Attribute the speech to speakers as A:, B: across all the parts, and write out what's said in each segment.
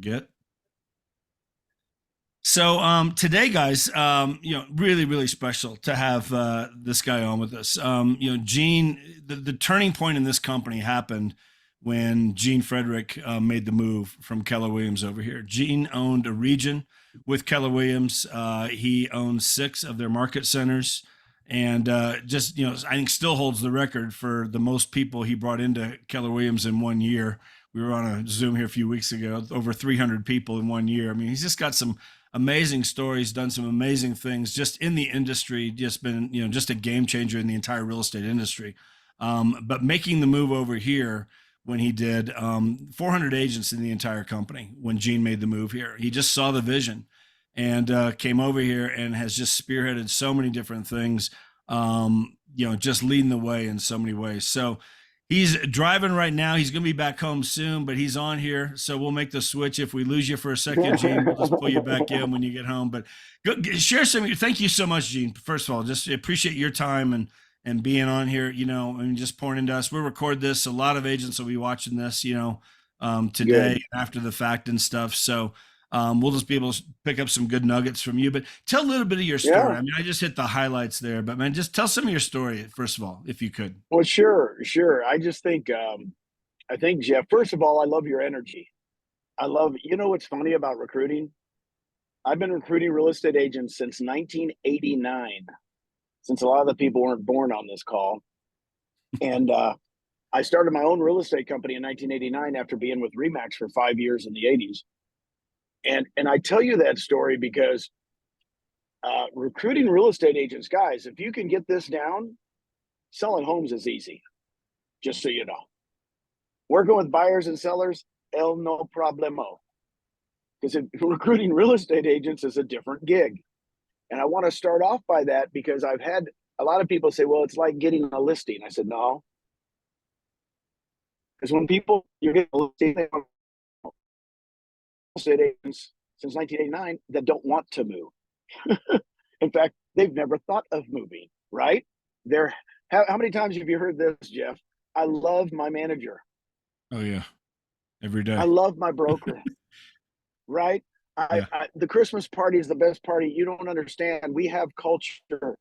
A: Get. So today, guys, really, really special to have this guy on with us. Gene, the turning point in this company happened when Gene Frederick made the move from Keller Williams over here. Gene owned a region with Keller Williams. He owned six of their market centers, and I think still holds the record for the most people he brought into Keller Williams in 1 year. We were on a Zoom here a few weeks ago, over 300 people in 1 year. I mean, he's just got some amazing stories, done some amazing things just in the industry, just been, just a game changer in the entire real estate industry. But making the move over here when he did, 400 agents in the entire company when Gene made the move here. He just saw the vision and came over here and has just spearheaded so many different things, just leading the way in so many ways. So he's driving right now. He's going to be back home soon, but he's on here. So we'll make the switch. If we lose you for a second, Gene, we'll just pull you back in when you get home. But share some. Thank you so much, Gene. First of all, just appreciate your time and being on here. And just pouring into us. We'll record this. A lot of agents will be watching this. Today
B: Good.
A: after the fact and stuff. So we'll just be able to pick up some good nuggets from you. But tell a little bit of your story.
B: Yeah.
A: I mean, I just hit the highlights there, but man, just tell some of your story first of all, if you could.
B: Well, sure, sure. I think, Jeff, first of all, I love your energy. What's funny about recruiting? I've been recruiting real estate agents since 1989, since a lot of the people weren't born on this call. And I started my own real estate company in 1989 after being with Remax for 5 years in the 80s. And I tell you that story because recruiting real estate agents, guys, if you can get this down, selling homes is easy, just so you know. Working with buyers and sellers, el no problemo. Because recruiting real estate agents is a different gig. And I want to start off by that because I've had a lot of people say, well, it's like getting a listing. I said, no. Because when you're getting a listing, real estate agents since 1989 that don't want to move. In fact, they've never thought of moving, right? They're, how many times have you heard this, Jeff? I love my manager.
A: Oh yeah, every
B: I
A: day.
B: love my broker, right?
A: Yeah.
B: The Christmas party is the best party. You don't understand. We have culture,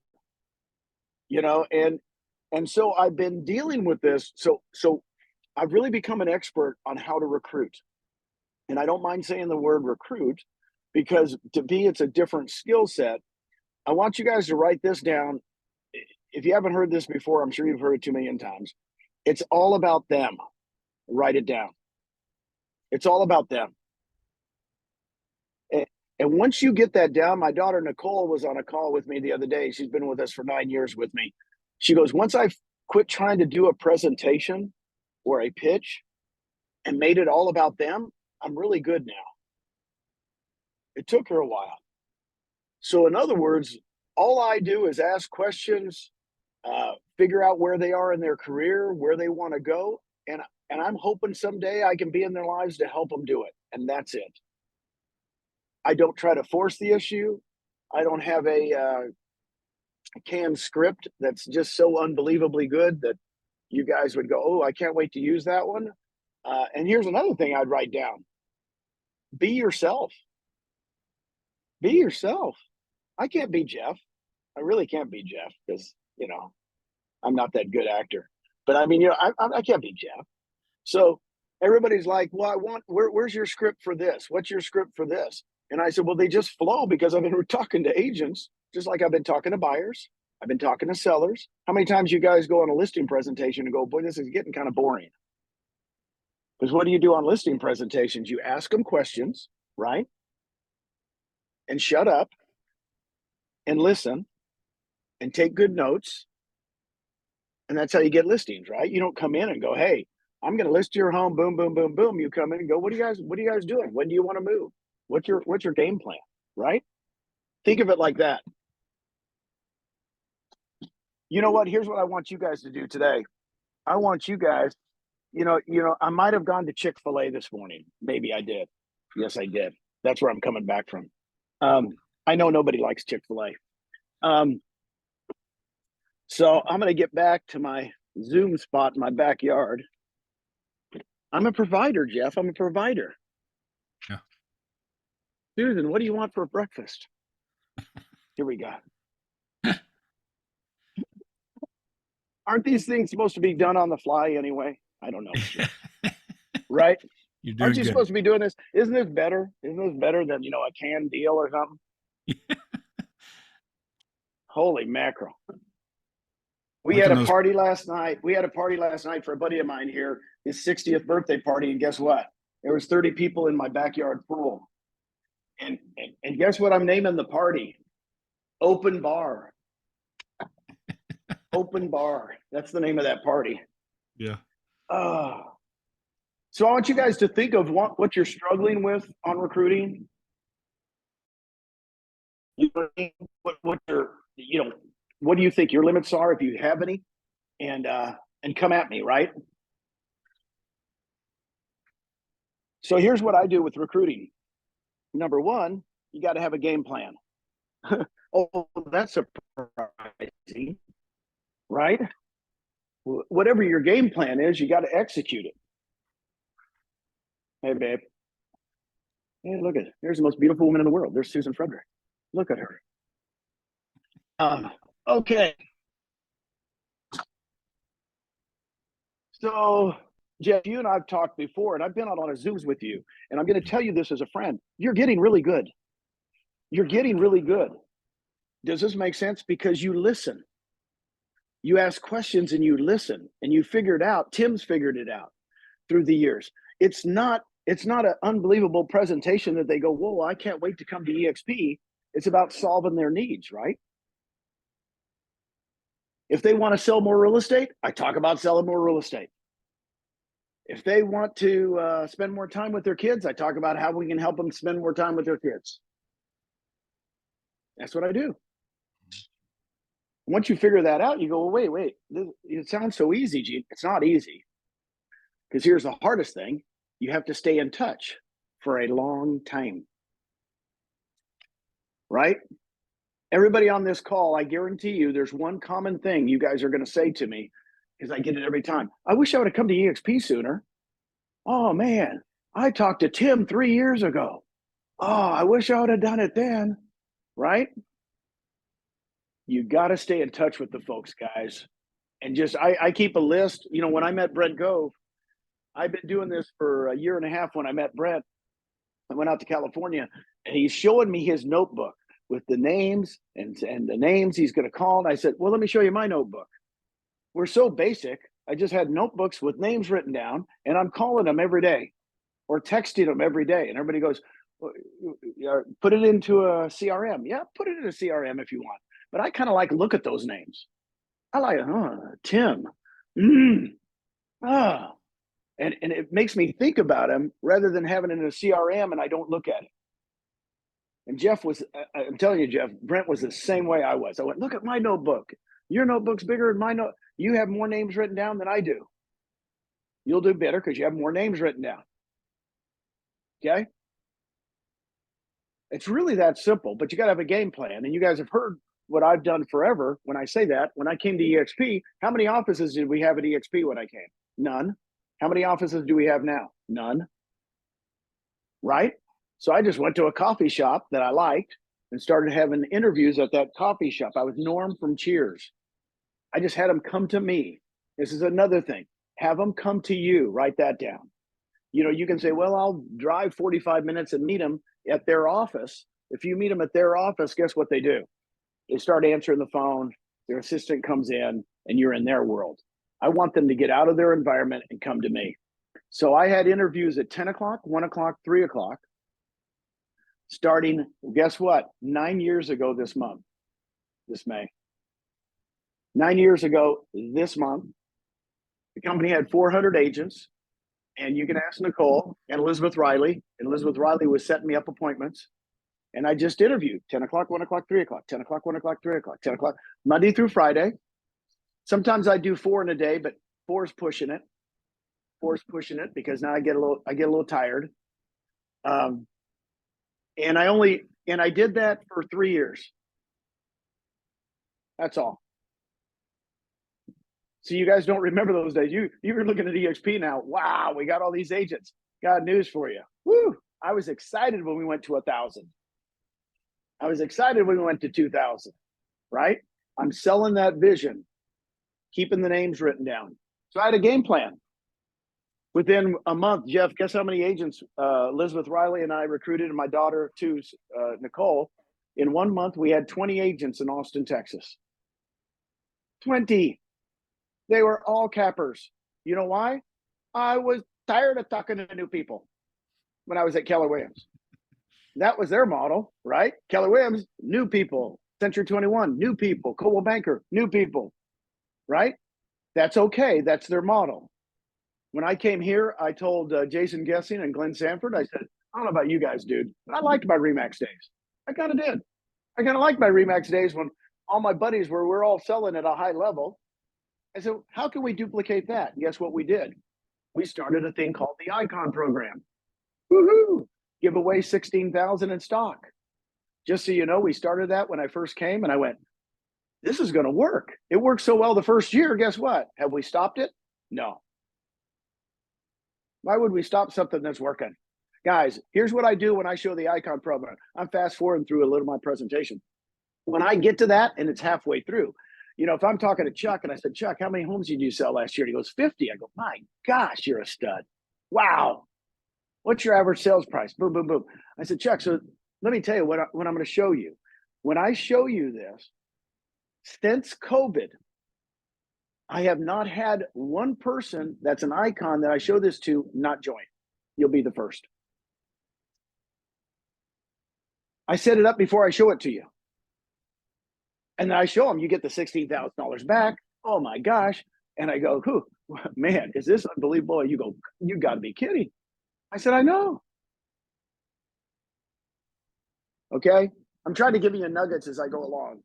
B: you know, and so I've been dealing with this. So I've really become an expert on how to recruit. And I don't mind saying the word recruit because to me, it's a different skill set. I want you guys to write this down. If you haven't heard this before, I'm sure you've heard it 2 million times. It's all about them. Write it down. It's all about them. And once you get that down, my daughter Nicole was on a call with me the other day. She's been with us for 9 years with me. She goes, once I quit trying to do a presentation or a pitch and made it all about them, I'm really good now. It took her a while. So, in other words, all I do is ask questions, figure out where they are in their career, where they want to go, and I'm hoping someday I can be in their lives to help them do it. And that's it. I don't try to force the issue. I don't have a canned script that's just so unbelievably good that you guys would go, oh, I can't wait to use that one. And here's another thing I'd write down: be yourself. Be yourself. I can't be Jeff. I really can't be Jeff because I'm not that good actor. But I mean, I can't be Jeff. So everybody's like, well, where's your script for this? What's your script for this? And I said, well, they just flow because I've been talking to agents, just like I've been talking to buyers. I've been talking to sellers. How many times you guys go on a listing presentation and go, boy, this is getting kind of boring? Because what do you do on listing presentations? You ask them questions, right? And shut up and listen and take good notes. And that's how you get listings, right? You don't come in and go, hey, I'm going to list your home. Boom, boom, boom, boom. You come in and go, what are you guys doing? When do you want to move? What's your game plan? Right? Think of it like that. You know what? Here's what I want you guys to do today. I want you guys, I might have gone to Chick-fil-A this morning. Maybe I did. Yes, I did. That's where I'm coming back from. I know nobody likes Chick-fil-A. So I'm going to get back to my Zoom spot in my backyard. I'm a provider, Jeff. I'm a provider.
A: Yeah.
B: Susan, what do you want for breakfast? Here we go. Aren't these things supposed to be done on the fly anyway? I don't know. Right?
A: You're
B: Aren't
A: doing
B: you
A: good.
B: supposed to be doing this? Isn't this better? Isn't this better than, a canned deal or something? Holy mackerel. We had a party last night. We had a party last night for a buddy of mine here, his 60th birthday party. And guess what? There was 30 people in my backyard pool. And guess what I'm naming the party? Open Bar. Open Bar. That's the name of that party.
A: Yeah.
B: So I want you guys to think of what you're struggling with on recruiting. What do you think your limits are, if you have any? And come at me, right? So here's what I do with recruiting. Number one, you got to have a game plan. Oh, that's surprising, right? Whatever your game plan is, you got to execute it. Hey, babe. Hey, look at it. There's the most beautiful woman in the world. There's Susan Frederick. Look at her. Okay. So, Jeff, you and I've talked before, and I've been on a lot of Zooms with you, and I'm going to tell you this as a friend. You're getting really good. You're getting really good. Does this make sense? Because you listen. You ask questions and you listen, and you figure it out. Tim's figured it out through the years. It's not an unbelievable presentation that they go, whoa, I can't wait to come to EXP. It's about solving their needs, right? If they want to sell more real estate, I talk about selling more real estate. If they want to spend more time with their kids, I talk about how we can help them spend more time with their kids. That's what I do. Once you figure that out, you go, well, wait, it sounds so easy, Gene. It's not easy. Because here's the hardest thing. You have to stay in touch for a long time. Right? Everybody on this call, I guarantee you there's one common thing you guys are going to say to me, because I get it every time. I wish I would have come to EXP sooner. Oh, man, I talked to Tim 3 years ago. Oh, I wish I would have done it then. Right? You got to stay in touch with the folks, guys. And just, I keep a list. When I met Brent Gove, I've been doing this for a year and a half. When I met Brent, I went out to California, and he's showing me his notebook with the names and the names he's going to call. And I said, well, let me show you my notebook. We're so basic. I just had notebooks with names written down, and I'm calling them every day or texting them every day. And everybody goes, put it into a CRM. Yeah, put it in a CRM if you want. But I kind of look at those names. I like, Tim. And it makes me think about him rather than having it in a CRM and I don't look at it. And Jeff was, I'm telling you, Jeff, Brent was the same way I was. I went, look at my notebook. Your notebook's bigger than my note. You have more names written down than I do. You'll do better because you have more names written down. Okay? It's really that simple, but you got to have a game plan. And you guys have heard what I've done forever when I say that. When I came to EXP, how many offices did we have at EXP when I came? None. How many offices do we have now? None. Right? So I just went to a coffee shop that I liked and started having interviews at that coffee shop. I was Norm from Cheers. I just had them come to me. This is another thing. Have them come to you. Write that down. You can say, well, I'll drive 45 minutes and meet them at their office. If you meet them at their office, guess what they do? They start answering the phone. Their assistant comes in and you're in their world. I want them to get out of their environment and come to me. So I had interviews at 10 o'clock, 1 o'clock, 3 o'clock, starting, guess what? 9 years ago this month, this May. 9 years ago this month, the company had 400 agents. And you can ask Nicole and Elizabeth Riley. And Elizabeth Riley was setting me up appointments. And I just interviewed 10 o'clock, 1 o'clock, 3 o'clock, 10 o'clock, 1 o'clock, 3 o'clock, 10 o'clock, Monday through Friday. Sometimes I do 4 in a day, but 4 is pushing it. 4 is pushing it because now I get a little tired. And I did that for 3 years. That's all. So you guys don't remember those days. You're looking at EXP now. Wow, we got all these agents. Got news for you. Woo! I was excited when we went to 1,000. I was excited when we went to 2,000, right? I'm selling that vision, keeping the names written down. So I had a game plan. Within a month, Jeff, guess how many agents Elizabeth Riley and I recruited, and my daughter too, Nicole. In 1 month, we had 20 agents in Austin, Texas. 20. They were all cappers. You know why? I was tired of talking to new people when I was at Keller Williams. That was their model, right? Keller Williams, new people. Century 21, new people. Coldwell Banker, new people, right? That's okay. That's their model. When I came here, I told Jason Gessing and Glenn Sanford, I said, I don't know about you guys, dude, but I liked my Remax days. I kind of did. I kind of liked my Remax days when all my buddies we're all selling at a high level. I said, how can we duplicate that? And guess what we did? We started a thing called the Icon Program. Woohoo! Give away 16,000 in stock. Just so you know, we started that when I first came, and I went, this is going to work. It worked so well the first year. Guess what? Have we stopped it? No. Why would we stop something that's working? Guys, here's what I do when I show the Icon Program. I'm fast forwarding through a little of my presentation. When I get to that and it's halfway through, you know, if I'm talking to Chuck and I said, Chuck, how many homes did you sell last year? And he goes, 50. I go, my gosh, you're a stud. Wow. What's your average sales price? Boom, boom, boom. I said, Chuck, so let me tell you what I'm going to show you. When I show you this, since COVID, I have not had one person that's an icon that I show this to not join. You'll be the first. I set it up before I show it to you. And then I show them, you get the $16,000 back. Oh my gosh. And I go, man, is this unbelievable? And you go, you got to be kidding. I said, I know. Okay. I'm trying to give you nuggets as I go along.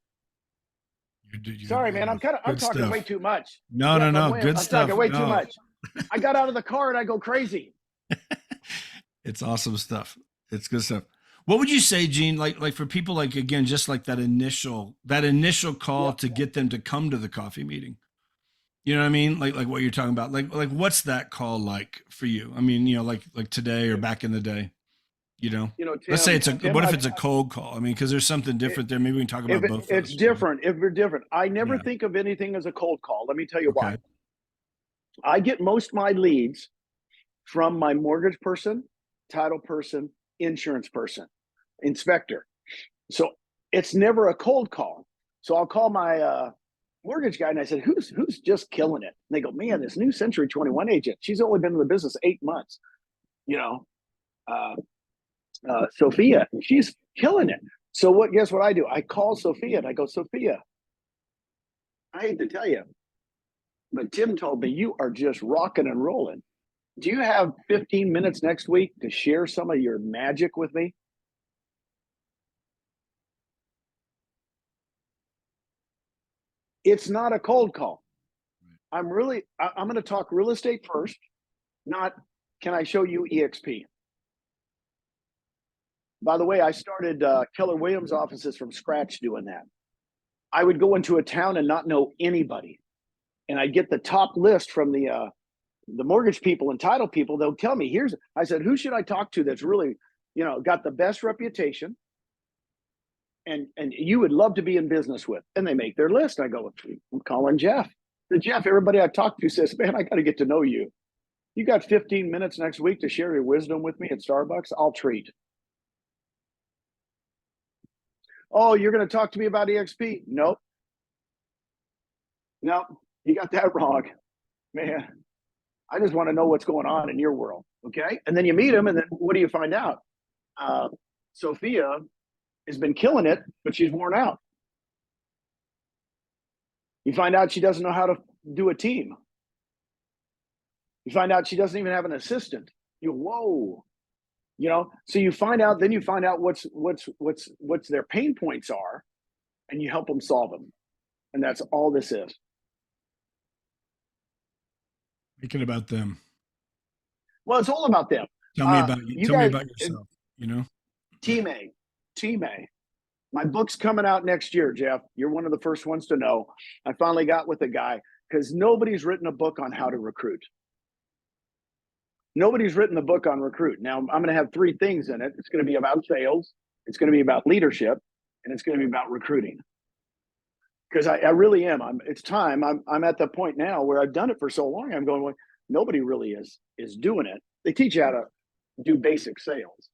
B: Sorry, man. I'm talking stuff. Way too much.
A: No. Good stuff.
B: I'm talking way too much. I got out of the car and I go crazy.
A: It's awesome stuff. It's good stuff. What would you say, Gene, like for people, like, again, just like that initial call to get them to come to the coffee meeting? You know what I mean? Like what you're talking about, like what's that call like for you? I mean, you know, like today or back in the day, you know, Tim, let's say what if it's a cold call? I mean, cause there's something different there. Maybe we can talk about both.
B: It's different. If we're different, I never think of anything as a cold call. Let me tell you why. I get most of my leads from my mortgage person, title person, insurance person, inspector. So it's never a cold call. So I'll call my mortgage guy and I said, who's just killing it? And they go, man, this new Century 21 agent, she's only been in the business 8 months. You know, Sophia, she's killing it. So guess what I do? I call Sophia and I go, Sophia, I hate to tell you, but Tim told me you are just rocking and rolling. Do you have 15 minutes next week to share some of your magic with me? It's not a cold call. I'm going to talk real estate first, not can I show you EXP? By the way, I started Keller Williams offices from scratch doing that. I would go into a town and not know anybody. And I'd get the top list from the mortgage people and title people. They'll tell me, I said, who should I talk to that's really, you know, got the best reputation and you would love to be in business with? And they make their list. I go, I'm calling Jeff. And Jeff, everybody I talk to says, man, I got to get to know you. You got 15 minutes next week to share your wisdom with me at Starbucks? I'll treat. Oh, you're going to talk to me about EXP? Nope. No, you got that wrong, man. I just want to know what's going on in your world. Okay. And then you meet him. And then what do you find out? Sophia has been killing it, but she's worn out. You find out she doesn't know how to do a team. You find out she doesn't even have an assistant. Whoa. You know, so you find out what's their pain points are, and you help them solve them. And that's all this is.
A: Make it about them.
B: Well, it's all about them.
A: Tell me about you. Tell me about yourself, you know?
B: Team A. My book's coming out next year, Jeff. You're one of the first ones to know. I finally got with a guy because nobody's written a book on how to recruit. Nobody's written the book on recruit. Now I'm going to have 3 things in it. It's going to be about sales, it's going to be about leadership, and it's going to be about recruiting. Because I really am. It's time. I'm at the point now where I've done it for so long. I'm going, well, nobody really is doing it. They teach you how to do basic sales,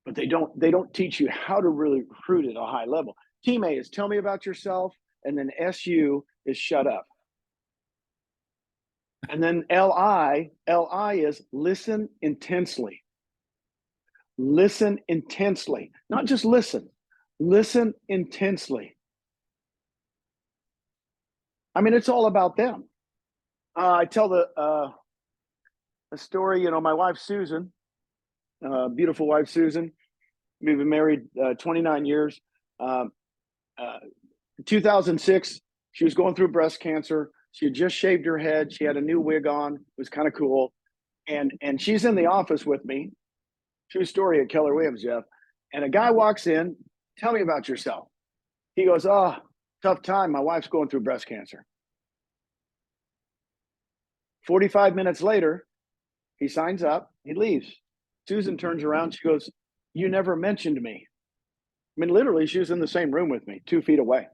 B: but they don't teach you how to really recruit at a high level. Team A is tell me about yourself, and then SU is shut up. And then LI is listen intensely. Listen intensely. Not just listen. Listen intensely. I mean, it's all about them. I tell a story, you know, my wife, Susan, beautiful wife, Susan, we've been married 29 years. 2006, she was going through breast cancer. She had just shaved her head. She had a new wig on. It was kind of cool. And she's in the office with me. True story at Keller Williams, Jeff. And a guy walks in, tell me about yourself. He goes, oh, tough time. My wife's going through breast cancer. 45 minutes later, he signs up, he leaves. Susan turns around, she goes, you never mentioned me. I mean, literally, she was in the same room with me, 2 feet away.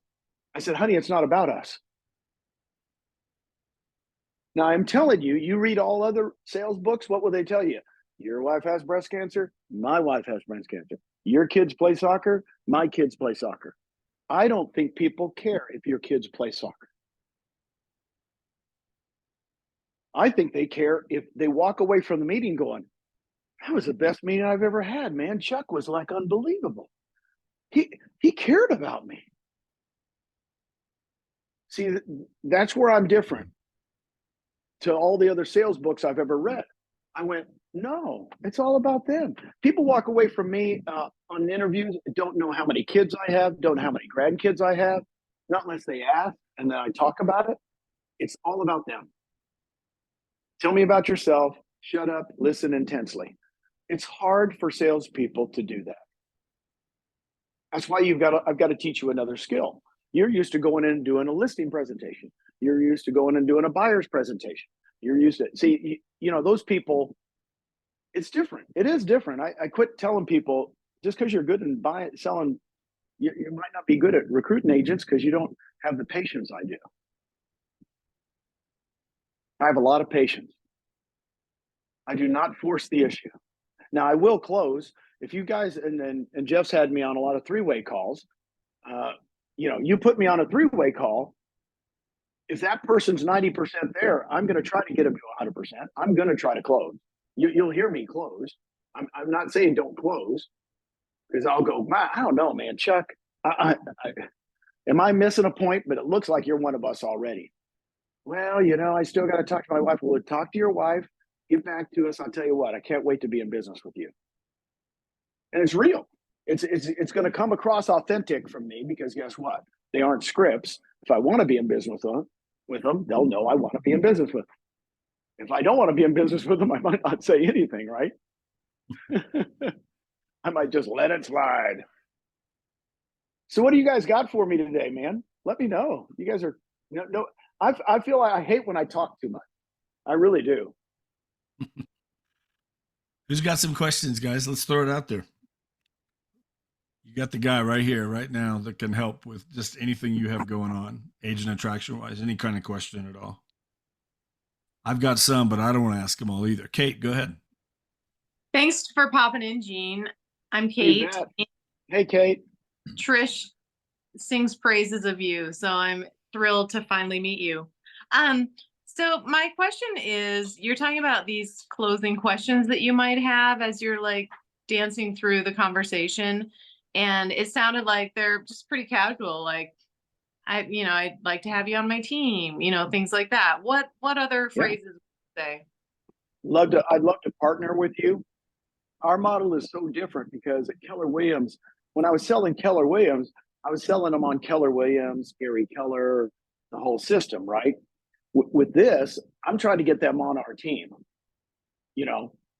B: I said, honey, it's not about us. Now, I'm telling you, you read all other sales books, what will they tell you? Your wife has breast cancer, my wife has breast cancer. Your kids play soccer, my kids play soccer. I don't think people care if your kids play soccer. I think they care if they walk away from the meeting going, that was the best meeting I've ever had, man. Chuck was like unbelievable. He cared about me. See, that's where I'm different to all the other sales books I've ever read. I went, no, it's all about them. People walk away from me on interviews, don't know how many kids I have, don't know how many grandkids I have, not unless they ask and then I talk about it. It's all about them. Tell me about yourself, shut up, listen intensely. It's hard for salespeople to do that. That's why I've got to teach you another skill. You're used to going in and doing a listing presentation. You're used to going and doing a buyer's presentation. You're used to, see, you know, those people, it's different. It is different. I quit telling people just because you're good in selling, you might not be good at recruiting agents because you don't have the patience I do. I have a lot of patience. I do not force the issue. Now I will close. If you guys, and Jeff's had me on a lot of 3-way calls, you know, you put me on a 3-way call. If that person's 90% there, I'm going to try to get them to 100%. I'm going to try to close. You'll hear me close. I'm not saying don't close because I'll go, I don't know, man, Chuck, am I missing a point? But it looks like you're one of us already. Well, you know, I still got to talk to my wife. Well, talk to your wife, get back to us. I'll tell you what, I can't wait to be in business with you. And it's real. It's going to come across authentic from me because guess what? They aren't scripts. If I want to be in business with them, they'll know I want to be in business with them. If I don't want to be in business with them, I might not say anything, right? I might just let it slide. So what do you guys got for me today, man? Let me know. You guys are, no, I feel like I hate when I talk too much. I really do.
A: Who's got some questions, guys? Let's throw it out there. You got the guy right here, right now, that can help with just anything you have going on, agent attraction wise, any kind of question at all. I've got some, but I don't want to ask them all either. Kate, go ahead.
C: Thanks for popping in, Gene. I'm Kate.
B: Hey, Kate.
C: Trish sings praises of you, so I'm thrilled to finally meet you. So my question is, you're talking about these closing questions that you might have as you're like dancing through the conversation, and it sounded like they're just pretty casual, like, I'd like to have you on my team, things like that. What other phrases would you say?
B: I'd love to partner with you. Our model is so different because at Keller Williams, when I was selling Keller Williams, I was selling them on Keller Williams, Gary Keller, the whole system, right? With this, I'm trying to get them on our team.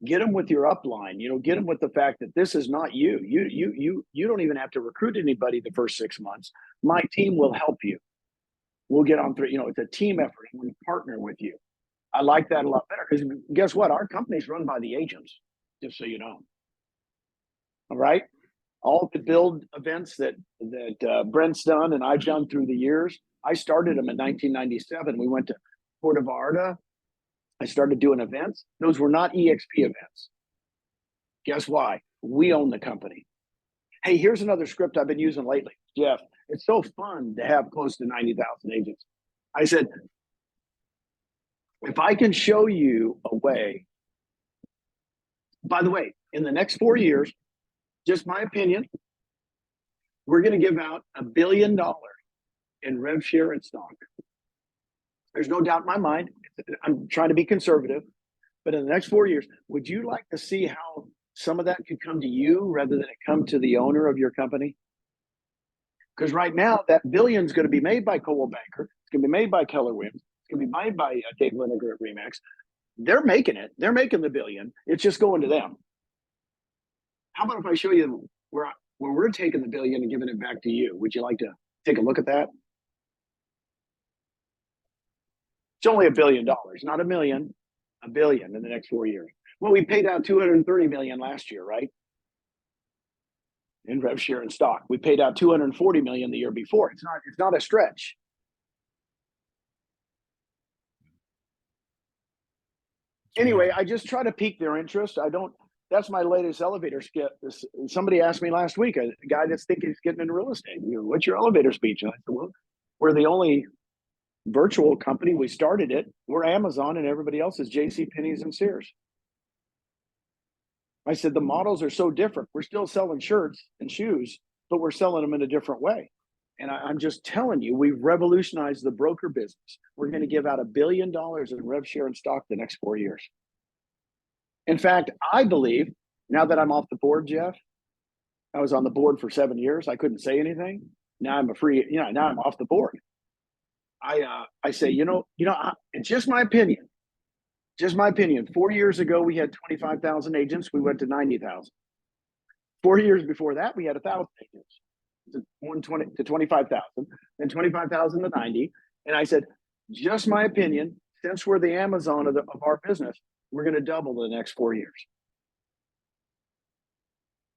B: Get them with your upline. Get them with the fact that this is not you. You don't even have to recruit anybody the first 6 months. My team will help you. We'll get on through. It's a team effort. We partner with you. I like that a lot better because guess what? Our company's run by the agents, just so you know. All right. All the build events that Brent's done and I've done through the years. I started them in 1997. We went to Puerto Vallarta. I started doing events. Those were not EXP events. Guess why? We own the company. Hey, here's another script I've been using lately. Jeff, it's so fun to have close to 90,000 agents. I said, if I can show you a way, by the way, in the next 4 years, just my opinion, we're going to give out $1 billion in rev share and stock. There's no doubt in my mind. I'm trying to be conservative, but in the next 4 years, would you like to see how some of that could come to you rather than it come to the owner of your company? Because right now, that billion is going to be made by Coldwell Banker. It's going to be made by Keller Williams. It's going to be made by Dave Liniger at Remax. They're making it. They're making the billion. It's just going to them. How about if I show you where we're taking the billion and giving it back to you? Would you like to take a look at that? It's only $1 billion, not a million, $1 billion in the next 4 years. Well, we paid out $230 million last year, right? In rev share and stock. We paid out $240 million the year before. It's not a stretch. Anyway, I just try to pique their interest. That's my latest elevator skit. Somebody asked me last week, a guy that's thinking he's getting into real estate, what's your elevator speech? And I said, well, we're the only virtual company. We started it. We're Amazon and everybody else is JCPenney's and Sears. I said, the models are so different. We're still selling shirts and shoes, but we're selling them in a different way. And I'm just telling you, we've revolutionized the broker business. We're going to give out $1 billion in rev share and stock the next 4 years. In fact, I believe, now that I'm off the board, Jeff, I was on the board for 7 years. I couldn't say anything. Now I'm now I'm off the board. I say, it's just my opinion. Just my opinion. 4 years ago, we had 25,000 agents. We went to 90,000. 4 years before that, we had 1,000 agents. 120 to 25,000, then 25,000 to 90. And I said, just my opinion, since we're the Amazon of our business, we're going to double the next 4 years.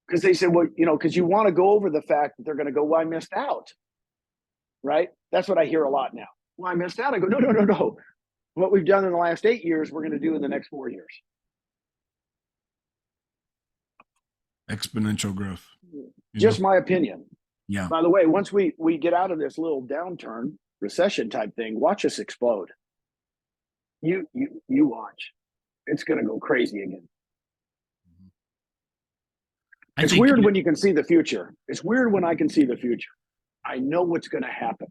B: Because they said, well, because you want to go over the fact that they're going to go, well, I missed out. Right? That's what I hear a lot now. Well, I missed out. I go, no. What we've done in the last 8 years, we're going to do in the next 4 years.
A: Exponential growth.
B: Just my opinion.
A: Yeah.
B: By the way, once we get out of this little downturn, recession type thing, watch us explode. You watch. It's going to go crazy again. It's weird when you can see the future. It's weird when I can see the future. I know what's going to happen.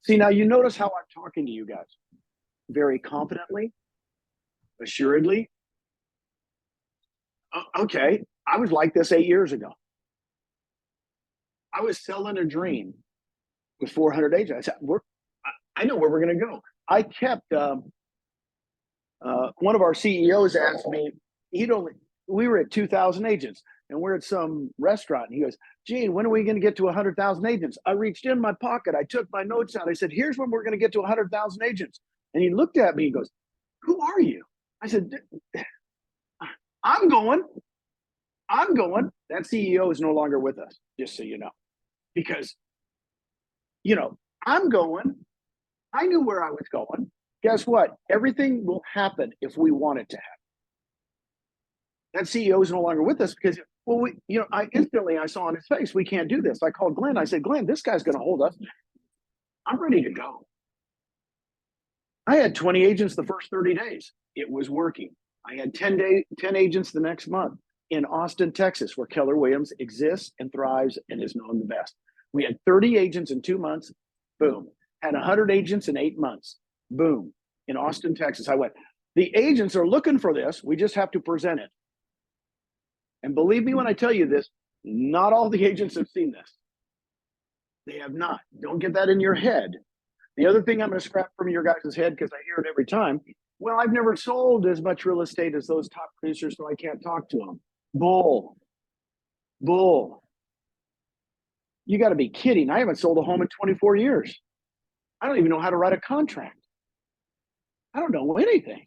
B: See, now you notice how I'm talking to you guys. Very confidently, assuredly. Okay, I was like this 8 years ago. I was selling a dream with 400 agents. I said, I know where we're going to go. I kept, one of our CEOs asked me, we were at 2,000 agents and we're at some restaurant. And he goes, Gene, when are we going to get to 100,000 agents? I reached in my pocket. I took my notes out. I said, here's when we're going to get to 100,000 agents. And he looked at me and goes, who are you? I said, I'm going. That CEO is no longer with us, just so you know. Because, I'm going. I knew where I was going. Guess what? Everything will happen if we want it to happen. That CEO is no longer with us because, I saw on his face, we can't do this. I called Glenn. I said, Glenn, this guy's going to hold us. I'm ready to go. I had 20 agents the first 30 days. It was working. I had 10 agents the next month in Austin, Texas, where Keller Williams exists and thrives and is known the best. We had 30 agents in 2 months. Boom. Had 100 agents in 8 months. Boom. In Austin, Texas. I went, the agents are looking for this. We just have to present it. And believe me when I tell you this, not all the agents have seen this. They have not. Don't get that in your head. The other thing I'm going to scrap from your guys' head, because I hear it every time, well, I've never sold as much real estate as those top producers, so I can't talk to them. Bull. You got to be kidding. I haven't sold a home in 24 years. I don't even know how to write a contract. I don't know anything.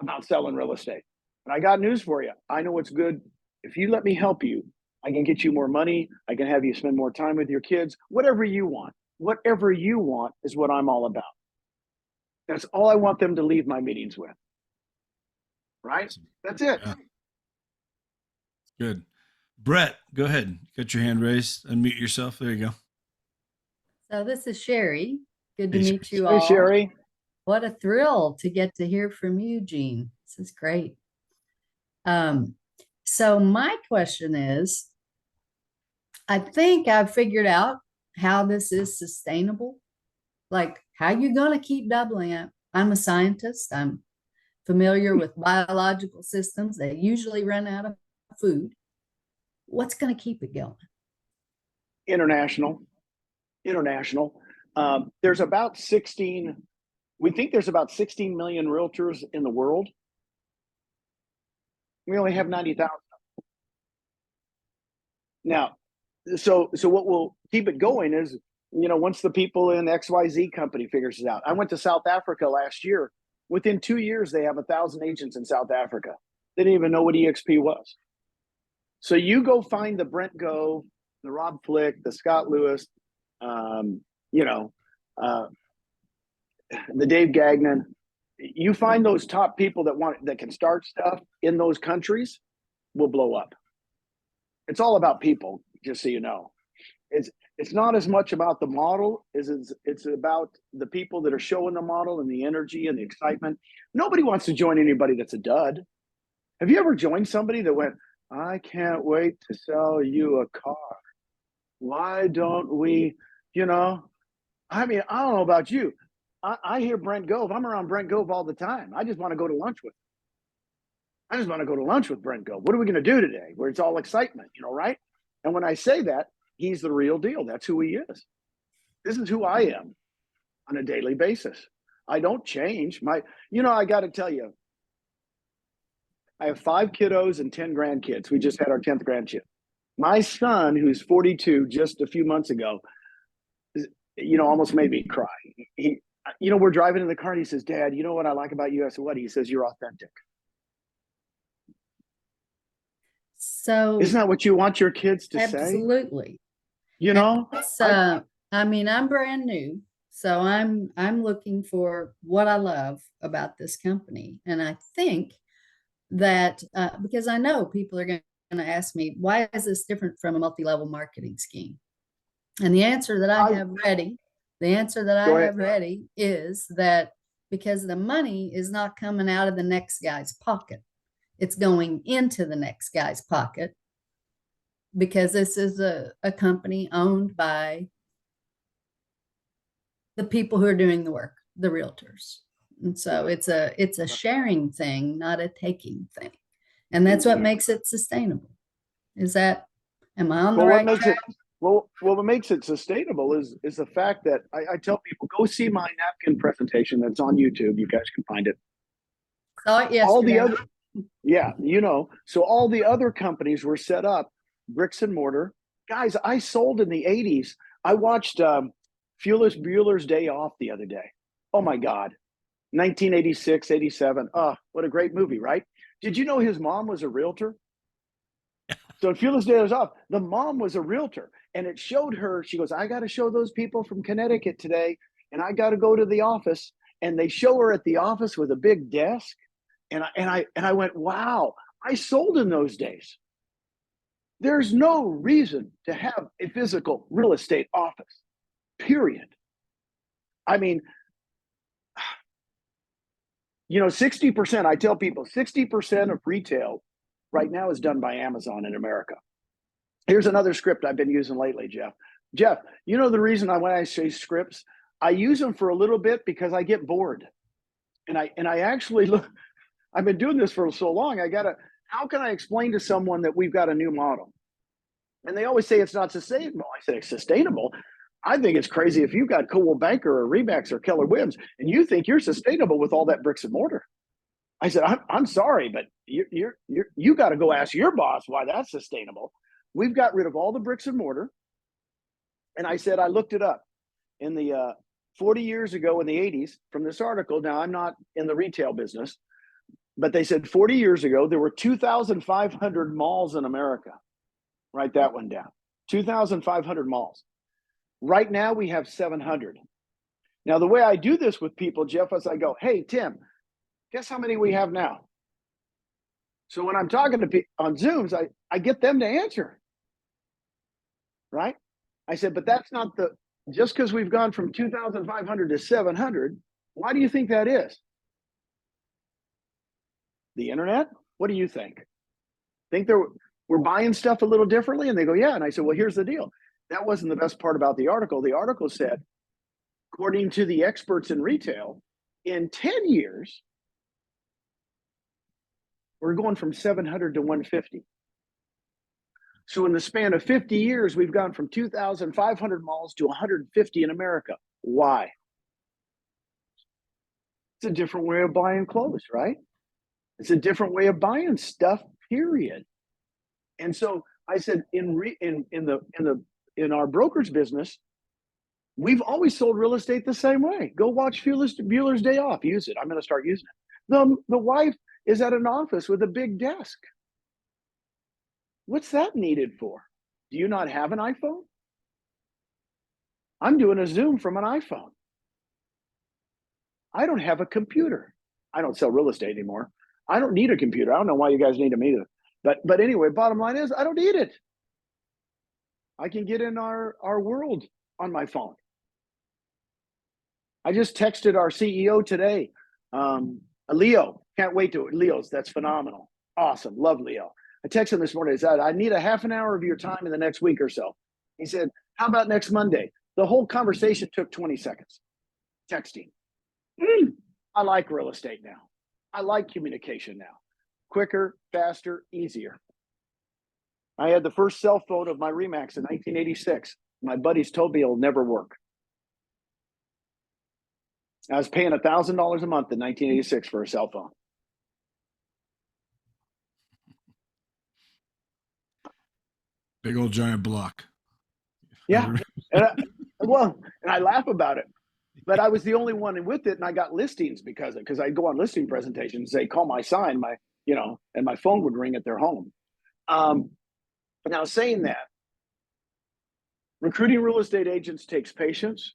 B: about selling real estate. And I got news for you. I know what's good. If you let me help you, I can get you more money. I can have you spend more time with your kids, whatever you want. Whatever you want is what I'm all about. That's all I want them to leave my meetings with. Right? That's it.
A: Yeah. Good. Brett, go ahead. Got your hand raised. Unmute yourself. There you go.
D: So this is Sherry. Good to
A: Hey,
D: meet you
B: Hey,
D: all.
B: Sherry.
D: What a thrill to get to hear from you, Gene. This is great. So my question is, I think I've figured out how this is sustainable. Like, how you going to keep doubling it? I'm a scientist. I'm familiar with biological systems. They usually run out of food. What's going to keep it going?
B: International. There's about 16, we think there's about 16 million realtors in the world. We only have 90,000. Now, so what will keep it going is, once the people in XYZ company figures it out. I went to South Africa last year. Within 2 years, they have 1,000 agents in South Africa. They didn't even know what EXP was. So you go find the Brent Gove, the Rob Flick, the Scott Lewis, the Dave Gagnon. You find those top people that can start stuff in those countries will blow up. It's all about people, just so you know. It's not as much about the model as it's about the people that are showing the model and the energy and the excitement. Nobody wants to join anybody that's a dud. Have you ever joined somebody that went, I can't wait to sell you a car? Why don't we, I mean, I don't know about you. I hear Brent Gove. I'm around Brent Gove all the time. I just want to go to lunch with him. I just want to go to lunch with Brent Gove. What are we going to do today? Where it's all excitement, right? And when I say that, he's the real deal. That's who he is. This is who I am on a daily basis. I don't change. I got to tell you, I have 5 kiddos and 10 grandkids. We just had our 10th grandkid. My son, who's 42 just a few months ago, almost made me cry. We're driving in the car and he says, Dad, you know what I like about you? I said, what? He says, you're authentic.
D: So
B: isn't that what you want your kids to say?
D: absolutely. I mean, I'm brand new, so I'm looking for what I love about this company. And I think that because I know people are going to ask me, why is this different from a multi-level marketing scheme? And the answer that I have ready is that because the money is not coming out of the next guy's pocket, it's going into the next guy's pocket, because this is a company owned by the people who are doing the work, the realtors. And so it's a sharing thing, not a taking thing. And that's what makes it sustainable. Am I on the right track?
B: What makes it sustainable is the fact that I tell people, go see my napkin presentation that's on YouTube. You guys can find it.
D: Saw it yesterday.
B: All the other, so all the other companies were set up bricks and mortar. Guys, I sold in the 80s. I watched Ferris Bueller's Day Off the other day. Oh my God. 1986, 87. Oh, what a great movie, right? Did you know his mom was a realtor? So Ferris Day was off. The mom was a realtor, and it showed her. She goes, I got to show those people from Connecticut today, and I got to go to the office. And they show her at the office with a big desk, and I went, wow, I sold in those days. There's no reason to have a physical real estate office, period. I mean, 60%, I tell people 60% of retail right now is done by Amazon in America. Here's another script I've been using lately, Jeff. Jeff, the reason when I say scripts, I use them for a little bit because I get bored. And I actually look, I've been doing this for so long, how can I explain to someone that we've got a new model? And they always say it's not sustainable. I say it's sustainable. I think it's crazy if you've got Coldwell Banker or Remax or Keller Williams and you think you're sustainable with all that bricks and mortar. I said, I'm sorry, but you got to go ask your boss why that's sustainable. We've got rid of all the bricks and mortar. And I said, I looked it up in the 40 years ago in the 80s from this article. Now I'm not in the retail business, But they said 40 years ago, there were 2,500 malls in America. Write that one down. 2,500 malls. Right now, we have 700. Now, the way I do this with people, Jeff, is I go, hey, Tim, guess how many we have now? So when I'm talking to people on Zooms, I get them to answer. Right? I said, but that's not just because we've gone from 2,500 to 700, why do you think that is? The internet? What do you think? Think we're buying stuff a little differently? And they go, yeah. And I said, well, here's the deal. That wasn't the best part about the article. The article said, according to the experts in retail, in 10 years, we're going from 700 to 150. So in the span of 50 years, we've gone from 2,500 malls to 150 in America. Why? It's a different way of buying clothes, right? It's a different way of buying stuff, period. And so I said, in our brokerage business, we've always sold real estate the same way. Go watch Bueller's Day Off. Use it. I'm going to start using it. The wife is at an office with a big desk. What's that needed for? Do you not have an iPhone? I'm doing a Zoom from an iPhone. I don't have a computer. I don't sell real estate anymore. I don't need a computer. I don't know why you guys need them either. But anyway, bottom line is I don't need it. I can get in our world on my phone. I just texted our CEO today, Leo. Can't wait to it. Leo's, that's phenomenal. Awesome. Love Leo. I texted him this morning. I said, I need a half an hour of your time in the next week or so. He said, how about next Monday? The whole conversation took 20 seconds. Texting. I like real estate now. I like communication now. Quicker, faster, easier. I had the first cell phone of my Remax in 1986. My buddies told me it'll never work. I was paying $1,000 a month in 1986 for a cell phone.
A: Big old giant block.
B: Yeah. And I laugh about it. But I was the only one with it, and I got listings because I'd go on listing presentations and say, call my sign, and my phone would ring at their home. Now, saying that, recruiting real estate agents takes patience,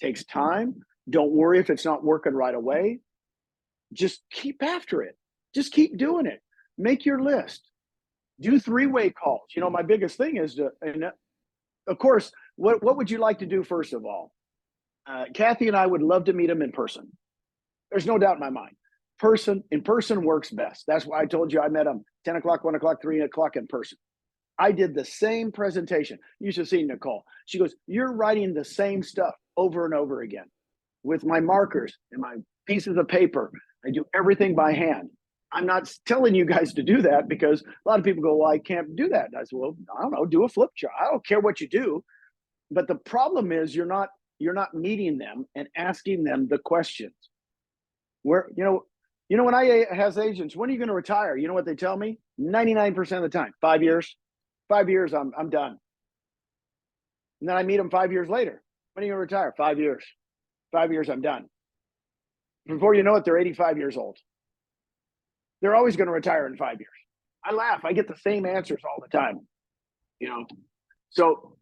B: takes time. Don't worry if it's not working right away. Just keep after it. Just keep doing it. Make your list. Do three-way calls. My biggest thing is of course, what would you like to do first of all? Kathy and I would love to meet them in person. There's no doubt in my mind. In person works best. That's why I told you I met them 10 o'clock, 1 o'clock, 3 o'clock in person. I did the same presentation. You should see Nicole. She goes, you're writing the same stuff over and over again with my markers and my pieces of paper. I do everything by hand. I'm not telling you guys to do that because a lot of people go, well, I can't do that. And I said, well, I don't know, do a flip chart. I don't care what you do. But the problem is you're not meeting them and asking them the questions. When I have agents, when are you going to retire? You know what they tell me? 99% of the time, 5 years. 5 years, I'm done. And then I meet them 5 years later. When are you going to retire? 5 years. 5 years, I'm done. Before you know it, they're 85 years old. They're always going to retire in 5 years. I laugh. I get the same answers all the time. So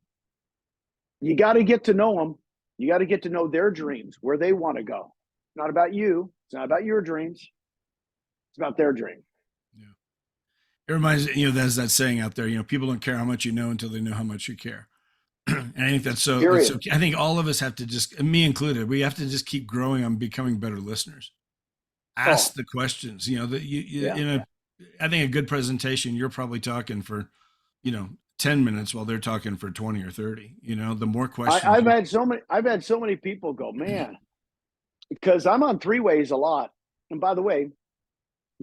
B: you got to get to know them. You got to get to know their dreams, where they want to go. It's not about you. It's not about your dreams. It's about their dream.
A: Yeah. It reminds there's that saying out there, people don't care how much you know until they know how much you care. And I think that's so, I think all of us have to just, me included, we have to just keep growing on becoming better listeners. Ask the questions, I think a good presentation, you're probably talking for, 10 minutes while they're talking for 20 or 30, the more questions.
B: I've had so many people go, man, because I'm on three-ways a lot. And by the way,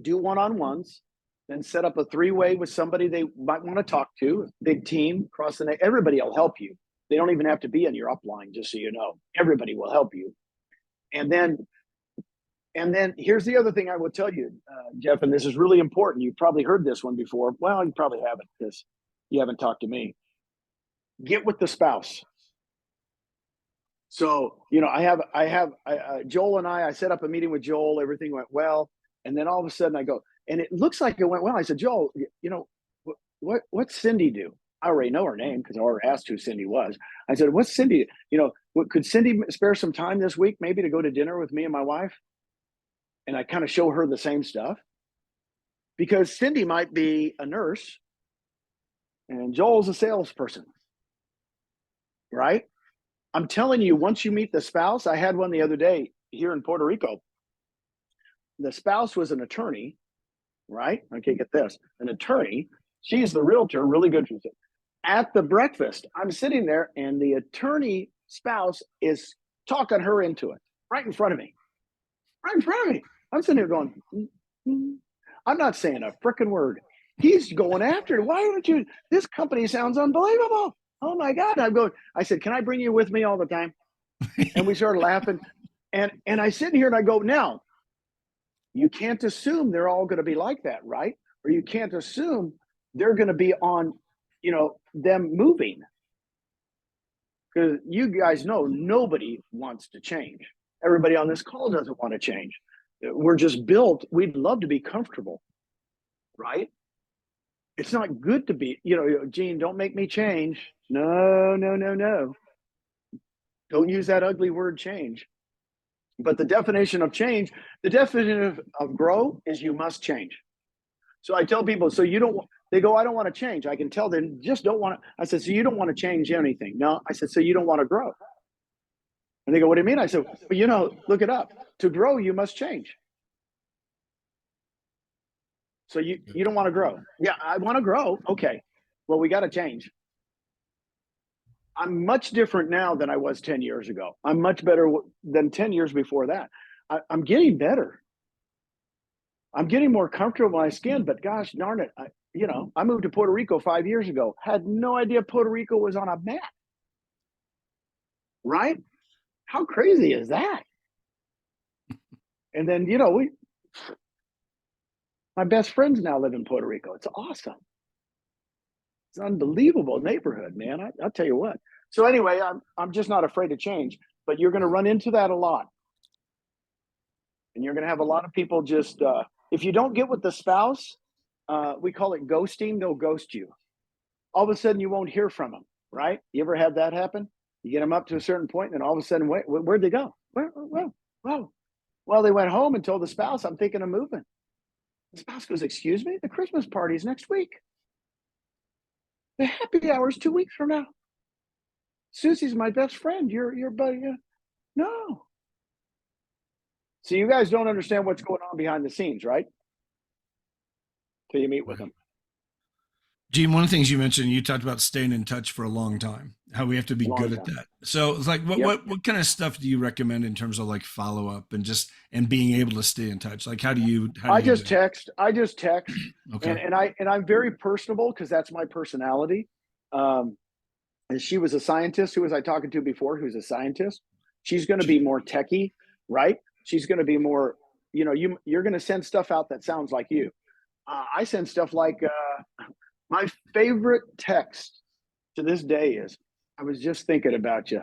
B: do one-on-ones, then set up a three-way with somebody they might want to talk to, big team, cross the net. Everybody will help you. They don't even have to be in your upline, just so you know. Everybody will help you. And then here's the other thing I will tell you, Jeff, and this is really important. You've probably heard this one before. Well, you probably haven't because you haven't talked to me. Get with the spouse. So, I have Joel and I set up a meeting with Joel. Everything went well. And then all of a sudden I go, and it looks like it went well. I said, Joel, you know, what's Cindy do? I already know her name because I already asked who Cindy was. I said, what's Cindy? You know, could Cindy spare some time this week, maybe to go to dinner with me and my wife? And I kind of show her the same stuff, because Cindy might be a nurse and Joel's a salesperson, right? I'm telling you, once you meet the spouse, I had one the other day here in Puerto Rico. The spouse was an attorney, right? Okay, get this, an attorney. She's the realtor, really good. At the breakfast, I'm sitting there and the attorney spouse is talking her into it right in front of me. Right in front of me. I'm sitting there going, I'm not saying a freaking word. He's going after it. Why don't you? This company sounds unbelievable. Oh my God. I said, can I bring you with me all the time? And we started laughing. And I sit here and I go, now, you can't assume they're all going to be like that, right? Or you can't assume they're going to be on, you know, them moving. Because you guys know nobody wants to change. Everybody on this call doesn't want to change. We're just built, we'd love to be comfortable, right? It's not good to be, you know, Gene, don't make me change. No. Don't use that ugly word change. But the definition of change, the definition of grow is you must change. So I tell people, so you don't, they go, I don't want to change. I can tell them just don't want to. I said, so you don't want to change anything. No, I said, so you don't want to grow. And they go, what do you mean? I said, well, you know, look it up. To grow, you must change. So you don't want to grow. Yeah, I want to grow. Okay. Well, we got to change. I'm much different now than I was 10 years ago. I'm much better than 10 years before that. I'm getting better. I'm getting more comfortable in my skin, but gosh darn it. I moved to Puerto Rico 5 years ago. Had no idea Puerto Rico was on a map. Right? How crazy is that? And then, my best friends now live in Puerto Rico. It's awesome. It's an unbelievable neighborhood, man. I'll tell you what. So anyway, I'm just not afraid to change, but you're going to run into that a lot. And you're going to have a lot of people just, if you don't get with the spouse, we call it ghosting. They'll ghost you. All of a sudden you won't hear from them, right? You ever had that happen? You get them up to a certain point, and then all of a sudden, where'd they go? Well, they went home and told the spouse, I'm thinking of moving. The spouse goes, excuse me? The Christmas party's next week. The happy hour's 2 weeks from now. Susie's my best friend. Your buddy. No. So you guys don't understand what's going on behind the scenes, right? Till you meet with them.
A: Gene, one of the things you mentioned, you talked about staying in touch for a long time, how we have to be good at that. So it's like, what kind of stuff do you recommend in terms of like follow up and being able to stay in touch? Like, how do you
B: text. I just text.
A: Okay.
B: And I'm very personable because that's my personality. And she was a scientist. Who was I talking to before? Who's a scientist? She's going to be more techie, right? She's going to be more, you're going to send stuff out that sounds like you. I send stuff like, my favorite text to this day is, I was just thinking about you,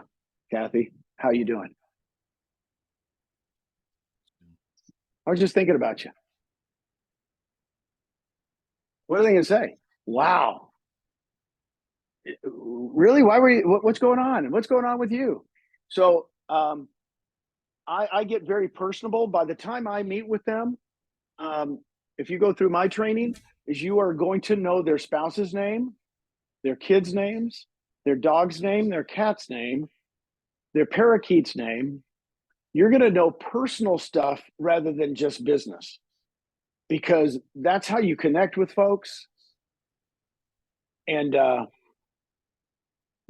B: Kathy. How you doing? I was just thinking about you. What are they going to say? Wow. Really? Why were you, what's going on? What's going on with you? So I get very personable. By the time I meet with them, if you go through my training, is you are going to know their spouse's name, their kids' names, their dog's name, their cat's name, their parakeet's name. You're going to know personal stuff rather than just business, because that's how you connect with folks. And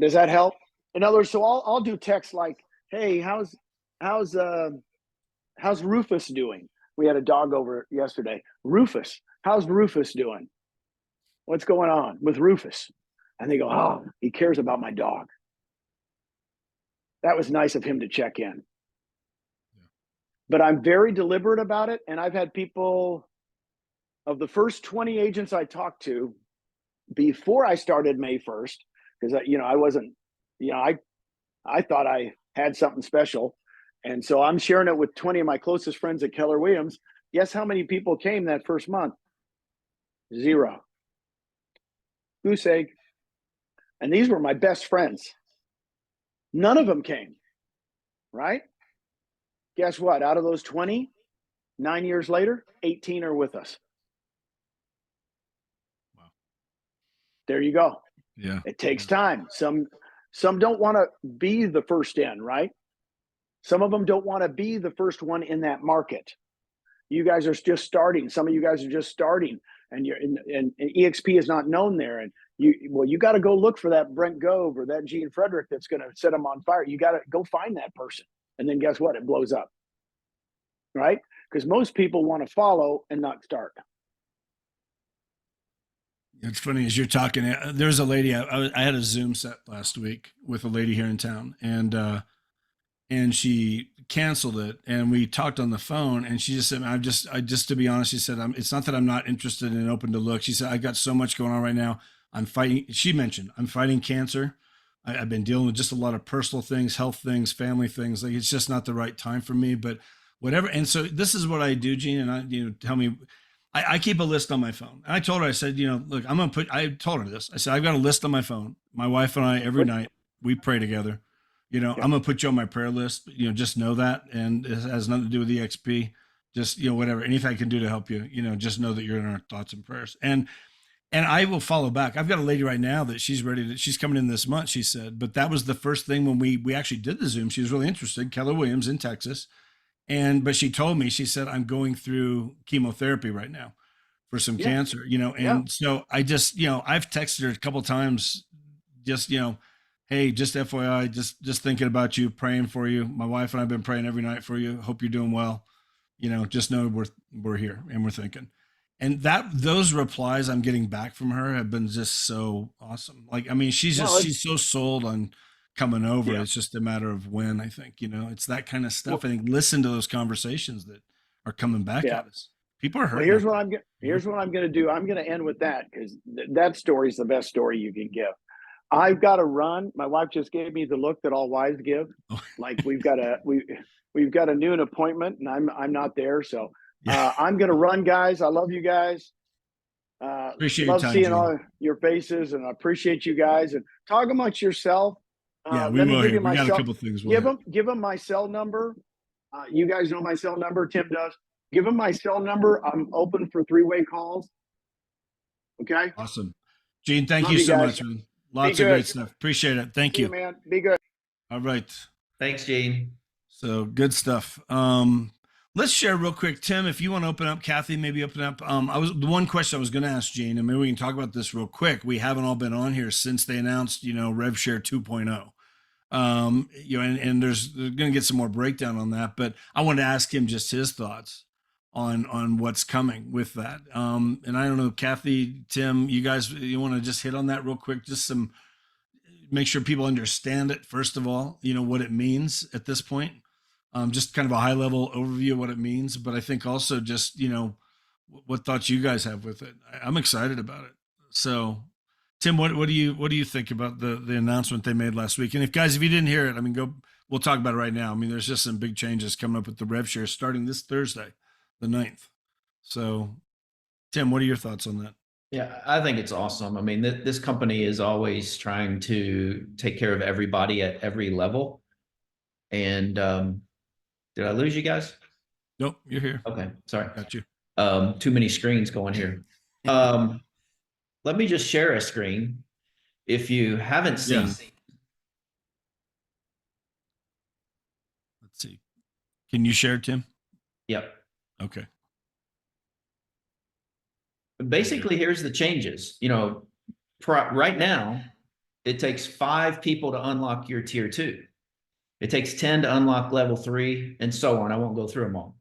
B: does that help? In other words, so I'll do text like, hey, how's Rufus doing? We had a dog over yesterday. Rufus, how's Rufus doing? What's going on with Rufus? And they go, oh, he cares about my dog. That was nice of him to check in. Yeah. But I'm very deliberate about it. And I've had people, of the first 20 agents I talked to before I started May 1st, because I wasn't, I thought I had something special. And so I'm sharing it with 20 of my closest friends at Keller Williams. Guess how many people came that first month? 0. Goose egg. And these were my best friends. None of them came, right? Guess what? Out of those 20, 9 years later, 18 are with us.
A: Wow.
B: There you go.
A: Yeah.
B: It takes time. Some don't want to be the first in, right? Some of them don't want to be the first one in that market. You guys are just starting. Some of you guys are just starting, and EXP is not known there. And you got to go look for that Brent Gove or that Gene Frederick that's going to set them on fire. You got to go find that person, and then guess what? It blows up, right? Because most people want to follow and not start.
A: It's funny as you're talking. There's a lady. I had a Zoom set last week with a lady here in town, and she canceled it. And we talked on the phone, and she just said, I just to be honest, she said, it's not that I'm not interested and open to look. She said, I got so much going on right now. I'm fighting. She mentioned I'm fighting cancer. I've been dealing with just a lot of personal things, health things, family things. Like it's just not the right time for me. But whatever. And so this is what I do, Gene. And tell me. I keep a list on my phone. And I told her, I said, look, I told her this. I said, I've got a list on my phone. My wife and I, every night, we pray together. I'm going to put you on my prayer list, just know that. And it has nothing to do with EXP, just, whatever, anything I can do to help you, just know that you're in our thoughts and prayers. And I will follow back. I've got a lady right now that she's coming in this month, she said, but that was the first thing when we actually did the Zoom. She was really interested, Keller Williams in Texas. But she told me, she said, I'm going through chemotherapy right now for some cancer, so I just, I've texted her a couple of times, just, hey, just FYI, just thinking about you, praying for you. My wife and I've been praying every night for you. Hope you're doing well. Just know we're here and we're thinking. And those replies I'm getting back from her have been just so awesome. Like, I mean, she's so sold on coming over. It's just a matter of when, I think, it's that kind of stuff. I think listen to those conversations that are coming back at us. People are hurting.
B: Well, here's what I'm going to do. I'm going to end with that because that story is the best story you can give. I've got to run. My wife just gave me the look that all wives give. Like we've got a noon appointment and I'm not there. So I'm going to run, guys. I love you guys.
A: Appreciate
B: love
A: your time,
B: seeing
A: Gene.
B: all your faces, and I appreciate you guys. And talk amongst yourself.
A: Yeah, we will. We got a couple things.
B: Give them my cell number. You guys know my cell number. Tim does. Give them my cell number. I'm open for 3-way calls. Okay.
A: Awesome, Gene. Thank you so much, man. Lots of great stuff. Appreciate it. Thank you,
B: man. Be good.
A: All right.
E: Thanks, Gene.
A: So good stuff. Let's share real quick, Tim, if you want to open up, Kathy, maybe open up. The one question I was going to ask Gene, and maybe we can talk about this real quick. We haven't all been on here since they announced, RevShare 2.0. And there's going to get some more breakdown on that, but I wanted to ask him just his thoughts on what's coming with that. And I don't know, Kathy, Tim, you guys, you want to just hit on that real quick, just make sure people understand it. First of all, what it means at this point. Just kind of a high level overview of what it means, but I think also just, what thoughts you guys have with it. I'm excited about it. So Tim, what do you think about the announcement they made last week? And if you didn't hear it, I mean, we'll talk about it right now. I mean, there's just some big changes coming up with the RevShare starting this Thursday, the 9th. So Tim, what are your thoughts on that?
E: Yeah, I think it's awesome. I mean, this company is always trying to take care of everybody at every level. And, did I lose you guys?
A: Nope, you're here.
E: Okay, sorry.
A: Got you.
E: Too many screens going here. Let me just share a screen. If you haven't seen.
A: Let's see. Can you share, Tim?
E: Yep.
A: Okay.
E: Basically, here's the changes. Right now, it takes 5 people to unlock your tier 2. It takes 10 to unlock level 3 and so on. I won't go through them all.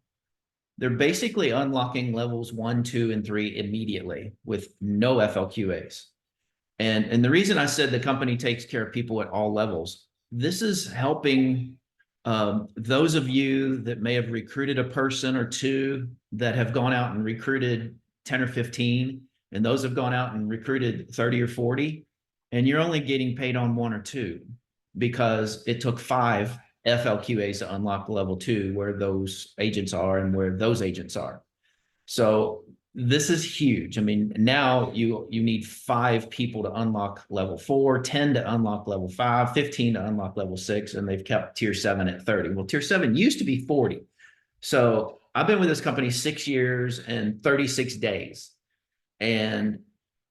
E: They're basically unlocking levels 1, 2, and 3 immediately with no FLQAs. And the reason I said the company takes care of people at all levels, this is helping those of you that may have recruited a person or two that have gone out and recruited 10 or 15, and those have gone out and recruited 30 or 40, and you're only getting paid on 1 or 2. Because it took 5 FLQAs to unlock level 2 where those agents are and where those agents are. So this is huge. I mean, now you need 5 people to unlock level 4, 10 to unlock level 5, 15 to unlock level 6, and they've kept tier 7 at 30. Well, tier 7 used to be 40. So I've been with this company 6 years and 36 days, and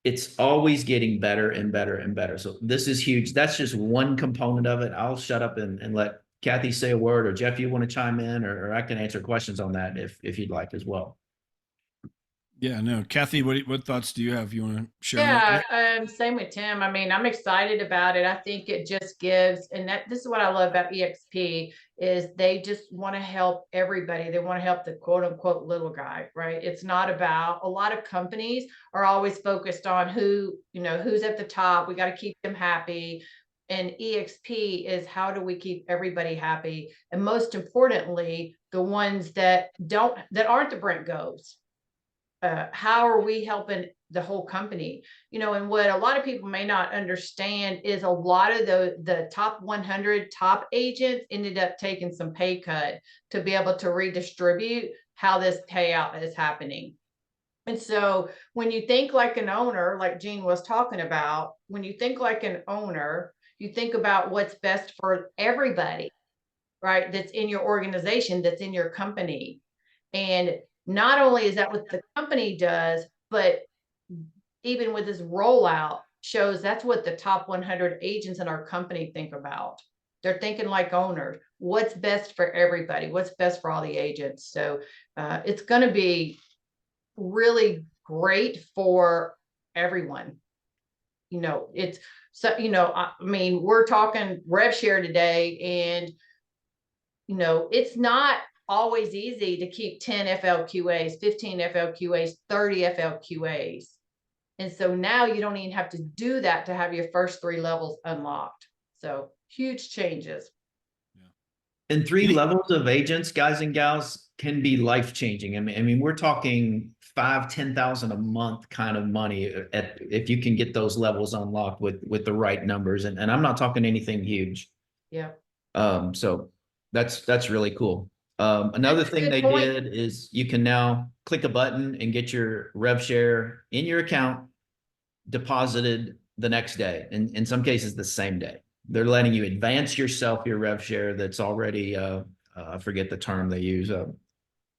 E: it's always getting better and better and better. So this is huge. That's just one component of it. I'll shut up and let Kathy say a word, or Jeff, you want to chime in, or I can answer questions on that if you'd like as well.
A: Yeah, no, Kathy, what thoughts do you have? You want to share? On that?
F: Yeah, same with Tim. I mean, I'm excited about it. I think it just gives, and this is what I love about EXP is they just want to help everybody. They want to help the quote unquote little guy, right? It's not about, a lot of companies are always focused on who, who's at the top. We got to keep them happy. And EXP is how do we keep everybody happy? And most importantly, the ones that aren't the Brent Goes. How are we helping the whole company? And what a lot of people may not understand is a lot of the top 100 top agents ended up taking some pay cut to be able to redistribute how this payout is happening. And so when you think like an owner, like Gene was talking about, when you think like an owner, you think about what's best for everybody, right? That's in your organization, that's in your company. And not only is that what the company does, but even with this rollout shows that's what the top 100 agents in our company think about. They're thinking like owners, what's best for everybody? What's best for all the agents? So it's going to be really great for everyone. It's so, I mean, we're talking rev share today, and, it's not always easy to keep 10 FLQAs, 15 FLQAs, 30 FLQAs. And so now you don't even have to do that to have your first 3 levels unlocked. So huge changes.
E: And 3 levels of agents, guys and gals, can be life-changing. I mean, we're talking 5,000-10,000 a month kind of money if you can get those levels unlocked with the right numbers. And I'm not talking anything huge.
F: Yeah.
E: So that's really cool. Another thing they did is you can now click a button and get your rev share in your account deposited the next day, and in some cases the same day. They're letting you advance yourself your rev share that's already I forget the term they use.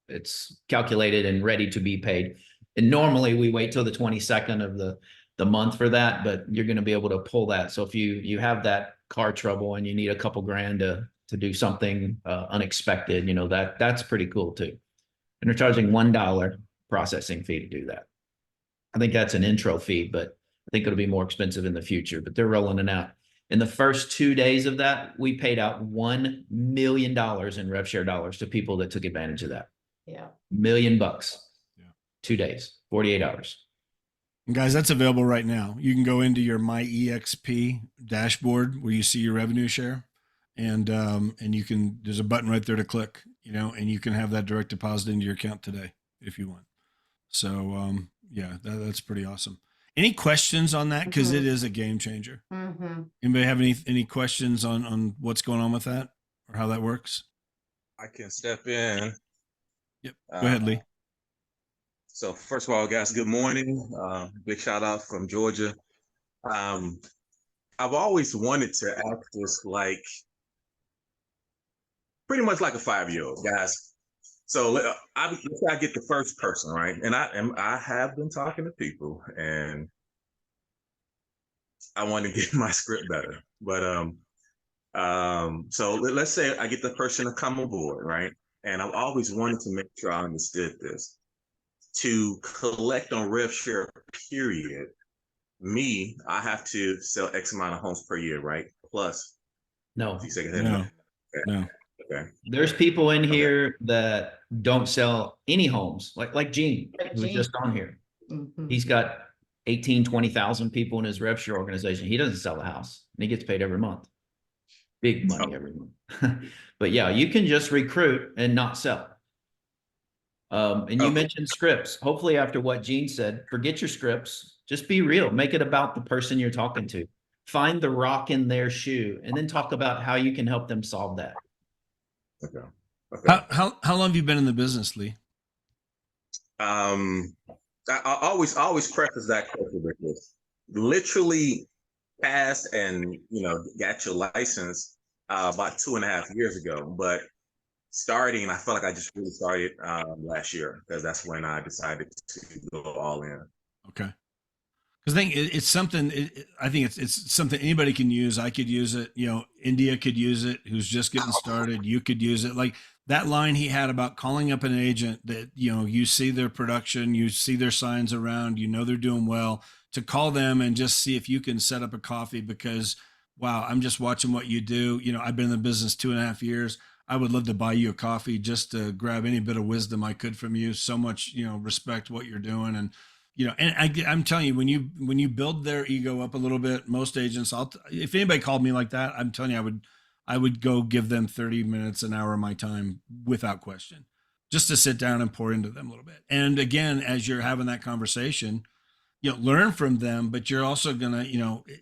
E: It's calculated and ready to be paid. And normally we wait till the 22nd of the month for that, but you're going to be able to pull that. So if you have that car trouble and you need a couple grand to do something unexpected, that's pretty cool too. And they're charging $1 processing fee to do that. I think that's an intro fee, but I think it'll be more expensive in the future, but they're rolling it out. In the first 2 days of that, we paid out $1 million in rev share dollars to people that took advantage of that.
F: Yeah.
E: $1 million. Yeah. 2 days, 48 hours.
A: And guys, that's available right now. You can go into your My EXP dashboard where you see your revenue share, and you can, there's a button right there to click, and you can have that direct deposit into your account today if you want. So yeah, that's pretty awesome. Any questions on that? Because it is a game changer. Anybody have any questions on what's going on with that or how that works?
G: I can step in.
A: Yep. Go ahead, Lee.
G: So first of all, guys, good morning. Big shout out from Georgia. I've always wanted to act this pretty much like a 5-year-old, guys. So I get the first person, right? And I have been talking to people, and I want to get my script better. But so let's say I get the person to come aboard, right? And I've always wanted to make sure I understood this. To collect on rev share, period, I have to sell X amount of homes per year, right? Plus,
E: no.
A: No.
G: Okay.
E: There's people in here that don't sell any homes, like Gene, who's just on here. He's got 18, 20,000 people in his rev share organization. He doesn't sell a house, and he gets paid every month. Big money every month. But yeah, you can just recruit and not sell. And you mentioned scripts. Hopefully after what Gene said, forget your scripts. Just be real. Make it about the person you're talking to. Find the rock in their shoe, and then talk about how you can help them solve that.
G: Okay.
A: How long have you been in the business, Lee?
G: I always preface that question with this. Literally passed and got your license about 2.5 years ago, but starting, I felt like I just really started last year because that's when I decided to go all in.
A: Okay. Because I think it's something. I think it's something anybody can use. I could use it. India could use it. Who's just getting started. You could use it. Like that line he had about calling up an agent that you see their production, you see their signs around, they're doing well. To call them and just see if you can set up a coffee because, wow, I'm just watching what you do. I've been in the business 2.5 years. I would love to buy you a coffee just to grab any bit of wisdom I could from you. So much, respect what you're doing and I'm telling you, when you build their ego up a little bit, most agents, if anybody called me like that, I'm telling you, I would go give them 30 minutes, an hour of my time without question, just to sit down and pour into them a little bit. And again, as you're having that conversation, learn from them, but you're also gonna,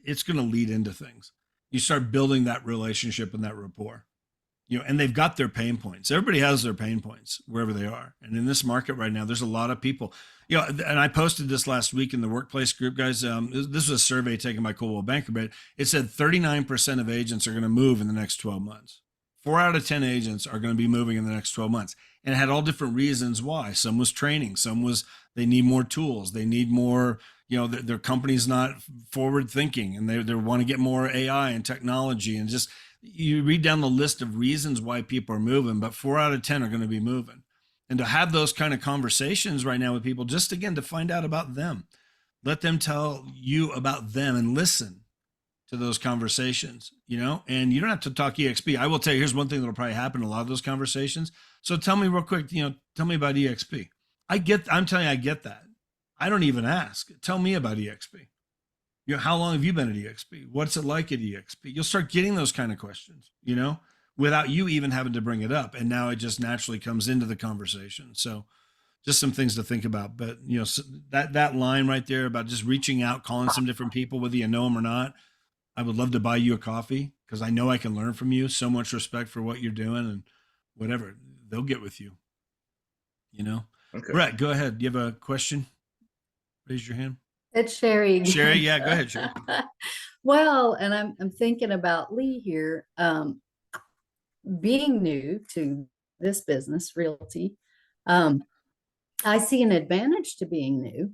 A: it's gonna lead into things. You start building that relationship and that rapport. And they've got their pain points. Everybody has their pain points wherever they are. And in this market right now, there's a lot of people, and I posted this last week in the workplace group, guys. This was a survey taken by Coldwell Banker, but it said 39% of agents are going to move in the next 12 months. 4 out of 10 agents are going to be moving in the next 12 months. And it had all different reasons why. Some was training. Some was they need more tools. They need more, their company's not forward thinking and they want to get more AI and technology and just, you read down the list of reasons why people are moving, but 4 out of 10 are going to be moving. And to have those kind of conversations right now with people, just again, to find out about them, let them tell you about them and listen to those conversations, and you don't have to talk EXP. I will tell you, here's one thing that'll probably happen in a lot of those conversations. So tell me real quick, tell me about EXP. I'm telling you, I get that. I don't even ask. Tell me about EXP. How long have you been at EXP? What's it like at EXP? You'll start getting those kind of questions, without you even having to bring it up. And now it just naturally comes into the conversation. So just some things to think about. But, so that line right there about just reaching out, calling some different people, whether you know them or not. I would love to buy you a coffee because I know I can learn from you. So much respect for what you're doing and whatever. They'll get with you, Okay. Brett, go ahead. Do you have a question? Raise your hand.
D: It's Sherry again.
A: Sherry, yeah, go ahead, Sherry.
D: Well, and I'm thinking about Lee here. Being new to this business, Realty, I see an advantage to being new,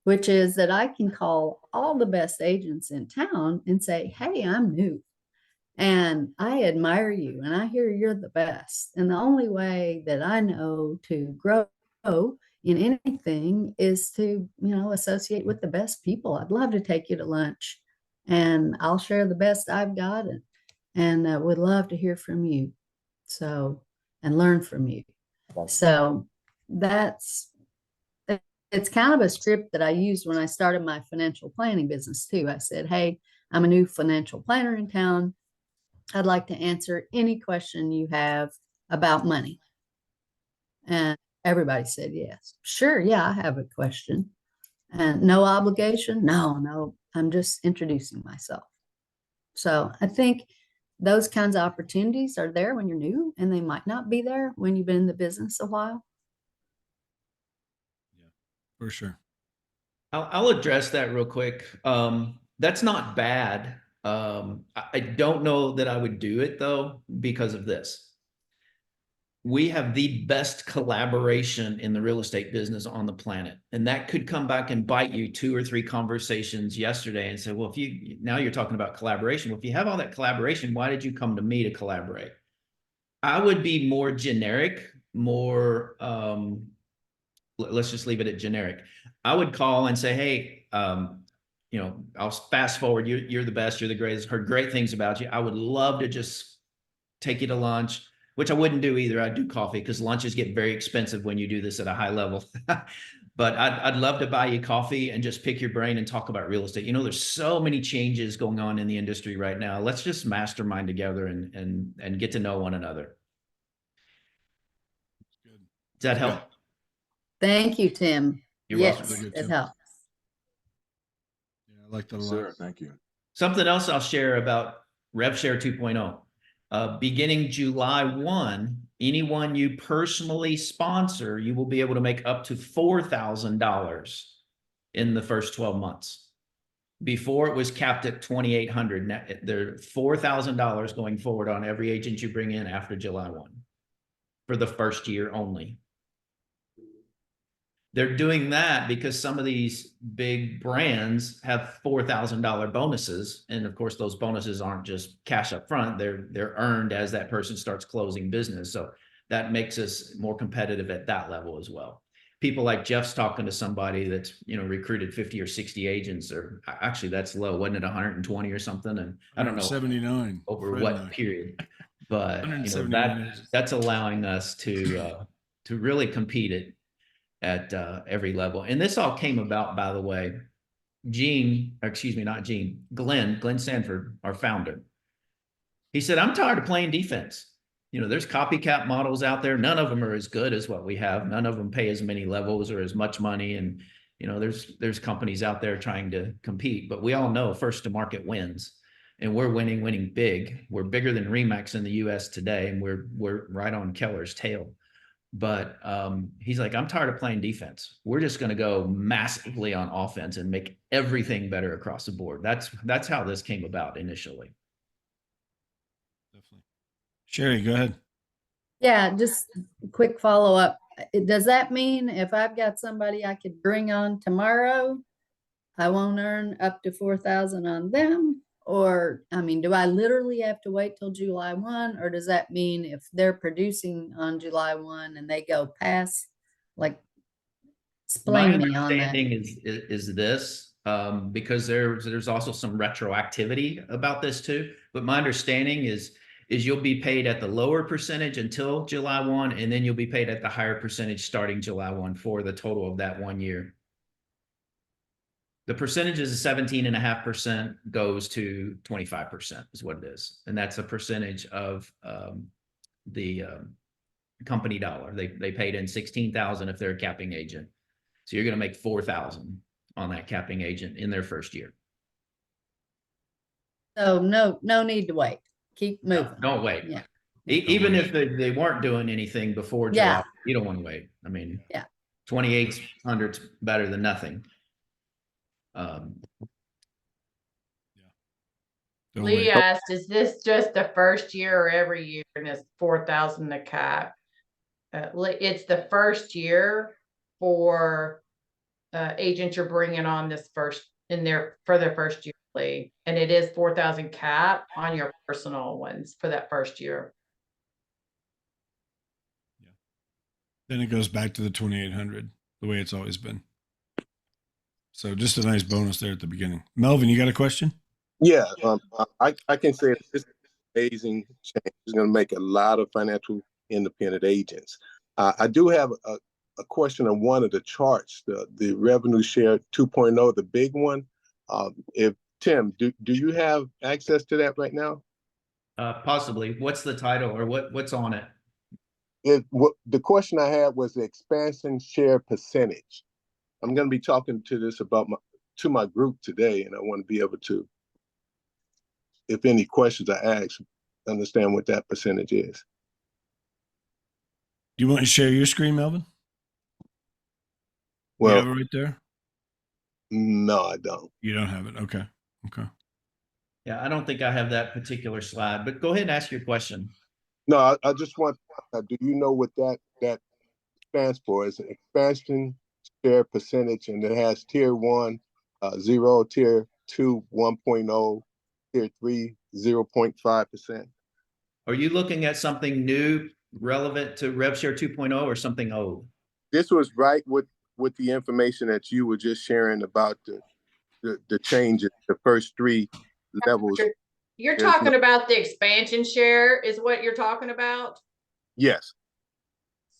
D: which is that I can call all the best agents in town and say, hey, I'm new and I admire you and I hear you're the best. And the only way that I know to grow in anything is to, associate with the best people. I'd love to take you to lunch and I'll share the best I've got and would love to hear from you. So, and learn from you. So it's kind of a script that I used when I started my financial planning business too. I said, hey, I'm a new financial planner in town. I'd like to answer any question you have about money. And everybody said yes. Sure, yeah, I have a question. And no obligation? No, I'm just introducing myself. So I think those kinds of opportunities are there when you're new, and they might not be there when you've been in the business a while.
A: Yeah, for sure.
E: I'll address that real quick. That's not bad. I don't know that I would do it though, because of this. We have the best collaboration in the real estate business on the planet. And that could come back and bite you 2 or 3 conversations yesterday and say, well, now you're talking about collaboration. Well, if you have all that collaboration, why did you come to me to collaborate? I would be more generic, let's just leave it at generic. I would call and say, hey, I'll fast forward. You're the best. You're the greatest. Heard great things about you. I would love to just take you to lunch, which I wouldn't do either. I'd do coffee because lunches get very expensive when you do this at a high level. But I'd love to buy you coffee and just pick your brain and talk about real estate. There's so many changes going on in the industry right now. Let's just mastermind together and get to know one another. Does that help?
D: Thank you, Tim.
E: You're
D: yes,
E: welcome.
D: it helps.
A: Yeah, I like that a lot.
H: Sir, thank you.
E: Something else I'll share about RevShare 2.0. beginning July 1, anyone you personally sponsor, you will be able to make up to $4,000 in the first 12 months. Before it was capped at $2,800. Now they're $4,000 going forward on every agent you bring in after July 1 for the first year only. They're doing that because some of these big brands have $4,000 bonuses. And of course, those bonuses aren't just cash up front. They're earned as that person starts closing business. So that makes us more competitive at that level as well. People like Jeff's talking to somebody that's, you know, recruited 50 or 60 agents, or actually that's low. Wasn't it 120 or something? And I don't know
A: 79
E: over what period, but you know, that's allowing us to really compete at every level. And this all came about, by the way, Glenn Sanford, our founder. He said, I'm tired of playing defense. You know, there's copycat models out there. None of them are as good as what we have. None of them pay as many levels or as much money. And, you know, there's companies out there trying to compete, but we all know first to market wins. And we're winning big. We're bigger than Remax in the US today. And we're right on Keller's tail. But he's like, I'm tired of playing defense. We're just going to go massively on offense and make everything better across the board. That's how this came about initially.
A: Definitely. Sherry, go ahead.
D: Yeah, just a quick follow up. Does that mean if I've got somebody I could bring on tomorrow, I won't earn up to 4,000 on them? Or, I mean, do I literally have to wait till July 1? Or does that mean if they're producing on July 1 and they go past, like, explain me on that.
E: My understanding is this, because there's also some retroactivity about this too. But my understanding is you'll be paid at the lower percentage until July 1, and then you'll be paid at the higher percentage starting July 1 for the total of that 1 year. The percentage is 17.5% goes to 25% is what it is. And that's a percentage of the company dollar. They paid in 16,000 if they're a capping agent. So you're going to make 4,000 on that capping agent in their first year.
D: So no need to wait. Keep moving.
E: No, don't wait.
D: Yeah.
E: Even if they weren't doing anything before July,
D: Yeah.
E: you don't want to wait. I mean,
D: yeah,
E: 2,800's better than nothing.
F: Lee asked, is this just the first year or every year? And it's 4,000 the cap. It's the first year for agents you're bringing on this first in there for their first year, Lee. And it is 4,000 cap on your personal ones for that first year.
A: Yeah. Then it goes back to the 2,800, the way it's always been. So just a nice bonus there at the beginning. Melvin, you got a question?
H: Yeah, I can say this amazing change is going to make a lot of financial independent agents. I do have a question on one of the charts, the revenue share 2.0, the big one. If Tim, do you have access to that right now?
E: Possibly. What's the title or what's on it?
H: The question I had was the expansion share percentage. I'm going to be talking to this about to my group today, and I want to be able to, if any questions I ask, understand what that percentage is.
A: Do you want to share your screen, Melvin?
H: Well,
A: you have it right there?
H: No, I don't.
A: You don't have it. Okay. Okay.
E: Yeah, I don't think I have that particular slide, but go ahead and ask your question.
H: No, I just want, do you know what that stands for? It's an expansion share percentage, and it has tier 1, 0, tier 2, 1.0, tier 3, 0.5%.
E: Are you looking at something new relevant to RevShare 2.0 or something old?
H: This was right with the information that you were just sharing about the changes, the first 3 levels.
F: You're talking about the expansion share is what you're talking about?
H: Yes.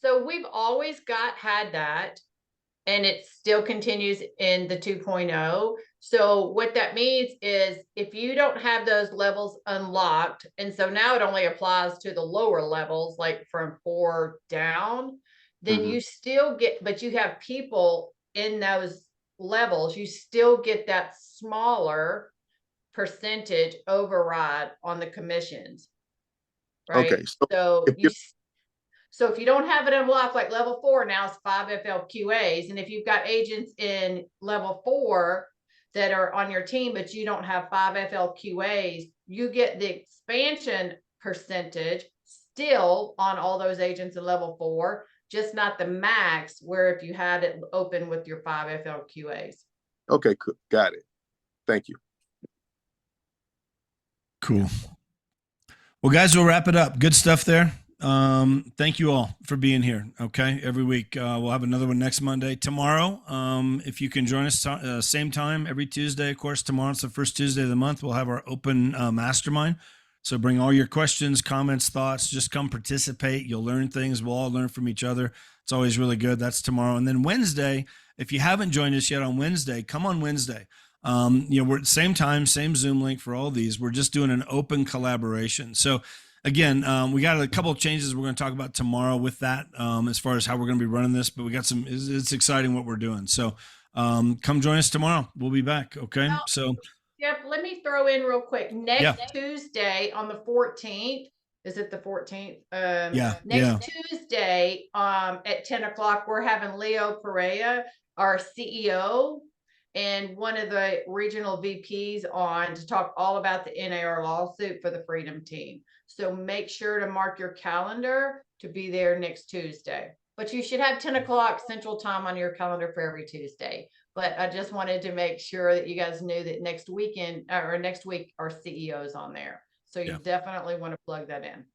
F: So we've always had that, and it still continues in the 2.0. So what that means is if you don't have those levels unlocked, and so now it only applies to the lower levels, like from 4 down, then you still get, but you have people in those levels, you still get that smaller percentage override on the commissions. right?
H: Okay, so
F: So
H: if you
F: so if you don't have it unlocked, like level 4, now it's 5 FLQAs. And if you've got agents in level 4 that are on your team, but you don't have 5 FLQAs, you get the expansion percentage still on all those agents in level 4, just not the max, where if you had it open with your 5 FLQAs.
H: okay, got it. Thank you.
A: Cool. Well, guys, we'll wrap it up. Good stuff there. Thank you all for being here. Okay. Every week, we'll have another one next Monday. Tomorrow, if you can join us, same time every Tuesday. Of course, tomorrow's the first Tuesday of the month. We'll have our open mastermind. So bring all your questions, comments, thoughts. Just come participate. You'll learn things. We'll all learn from each other. It's always really good. That's tomorrow. And then Wednesday, if you haven't joined us yet on Wednesday, come on Wednesday. We're at the same time, same Zoom link for all these. We're just doing an open collaboration. So again, we got a couple of changes we're going to talk about tomorrow with that, as far as how we're going to be running this, but we got it's exciting what we're doing. So, come join us tomorrow. We'll be back. Okay.
F: Well,
A: So
F: Yep, let me throw in real quick. Next
A: Yeah.
F: Tuesday on the 14th, is it the 14th?
A: Yeah,
F: Next Tuesday, at 10 o'clock, we're having Leo Perea, our CEO, and one of the regional VPs on to talk all about the NAR lawsuit for the Freedom Team. So make sure to mark your calendar to be there next Tuesday. But you should have 10 o'clock Central Time on your calendar for every Tuesday. But I just wanted to make sure that you guys knew that next weekend or next week our CEO's on there. So you
A: Yeah.
F: definitely want to plug that in.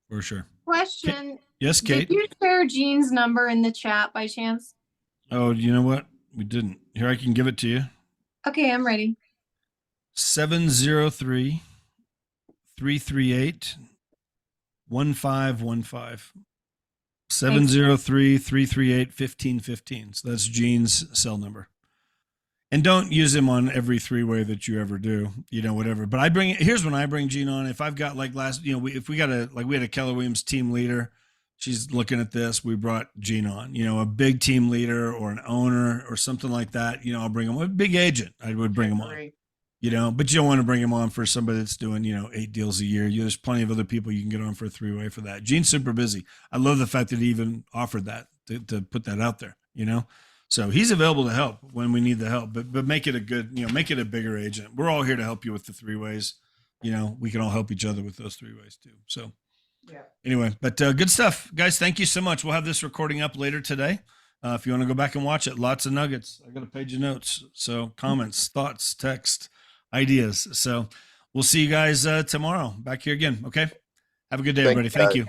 A: for sure.
C: Question.
A: Yes, Kate.
C: Did you share Gene's number in the chat by chance?
A: Oh, you know what? We didn't. Here, I can give it to you.
C: Okay, I'm ready.
A: 703 338 1515. 703 338 1515. So that's Gene's cell number. And don't use him on every three-way that you ever do, whatever. But here's when I bring Gene on. If I've got like if we got we had a Keller Williams team leader, she's looking at this, we brought Gene on, a big team leader or an owner or something like that, I'll bring him, a big agent, I would bring him on, but you don't want to bring him on for somebody that's doing, 8 deals a year. There's plenty of other people you can get on for a three-way for that. Gene's super busy. I love the fact that he even offered that to put that out there, So he's available to help when we need the help, but make it a good, make it a bigger agent. We're all here to help you with the three-ways. We can all help each other with those three-ways too. So
F: Yeah.
A: anyway, but good stuff, guys. Thank you so much. We'll have this recording up later today. If you want to go back and watch it, lots of nuggets. I got a page of notes. So comments, thoughts, text, ideas. So we'll see you guys tomorrow back here again. Okay. Have a good day, everybody. Thank you.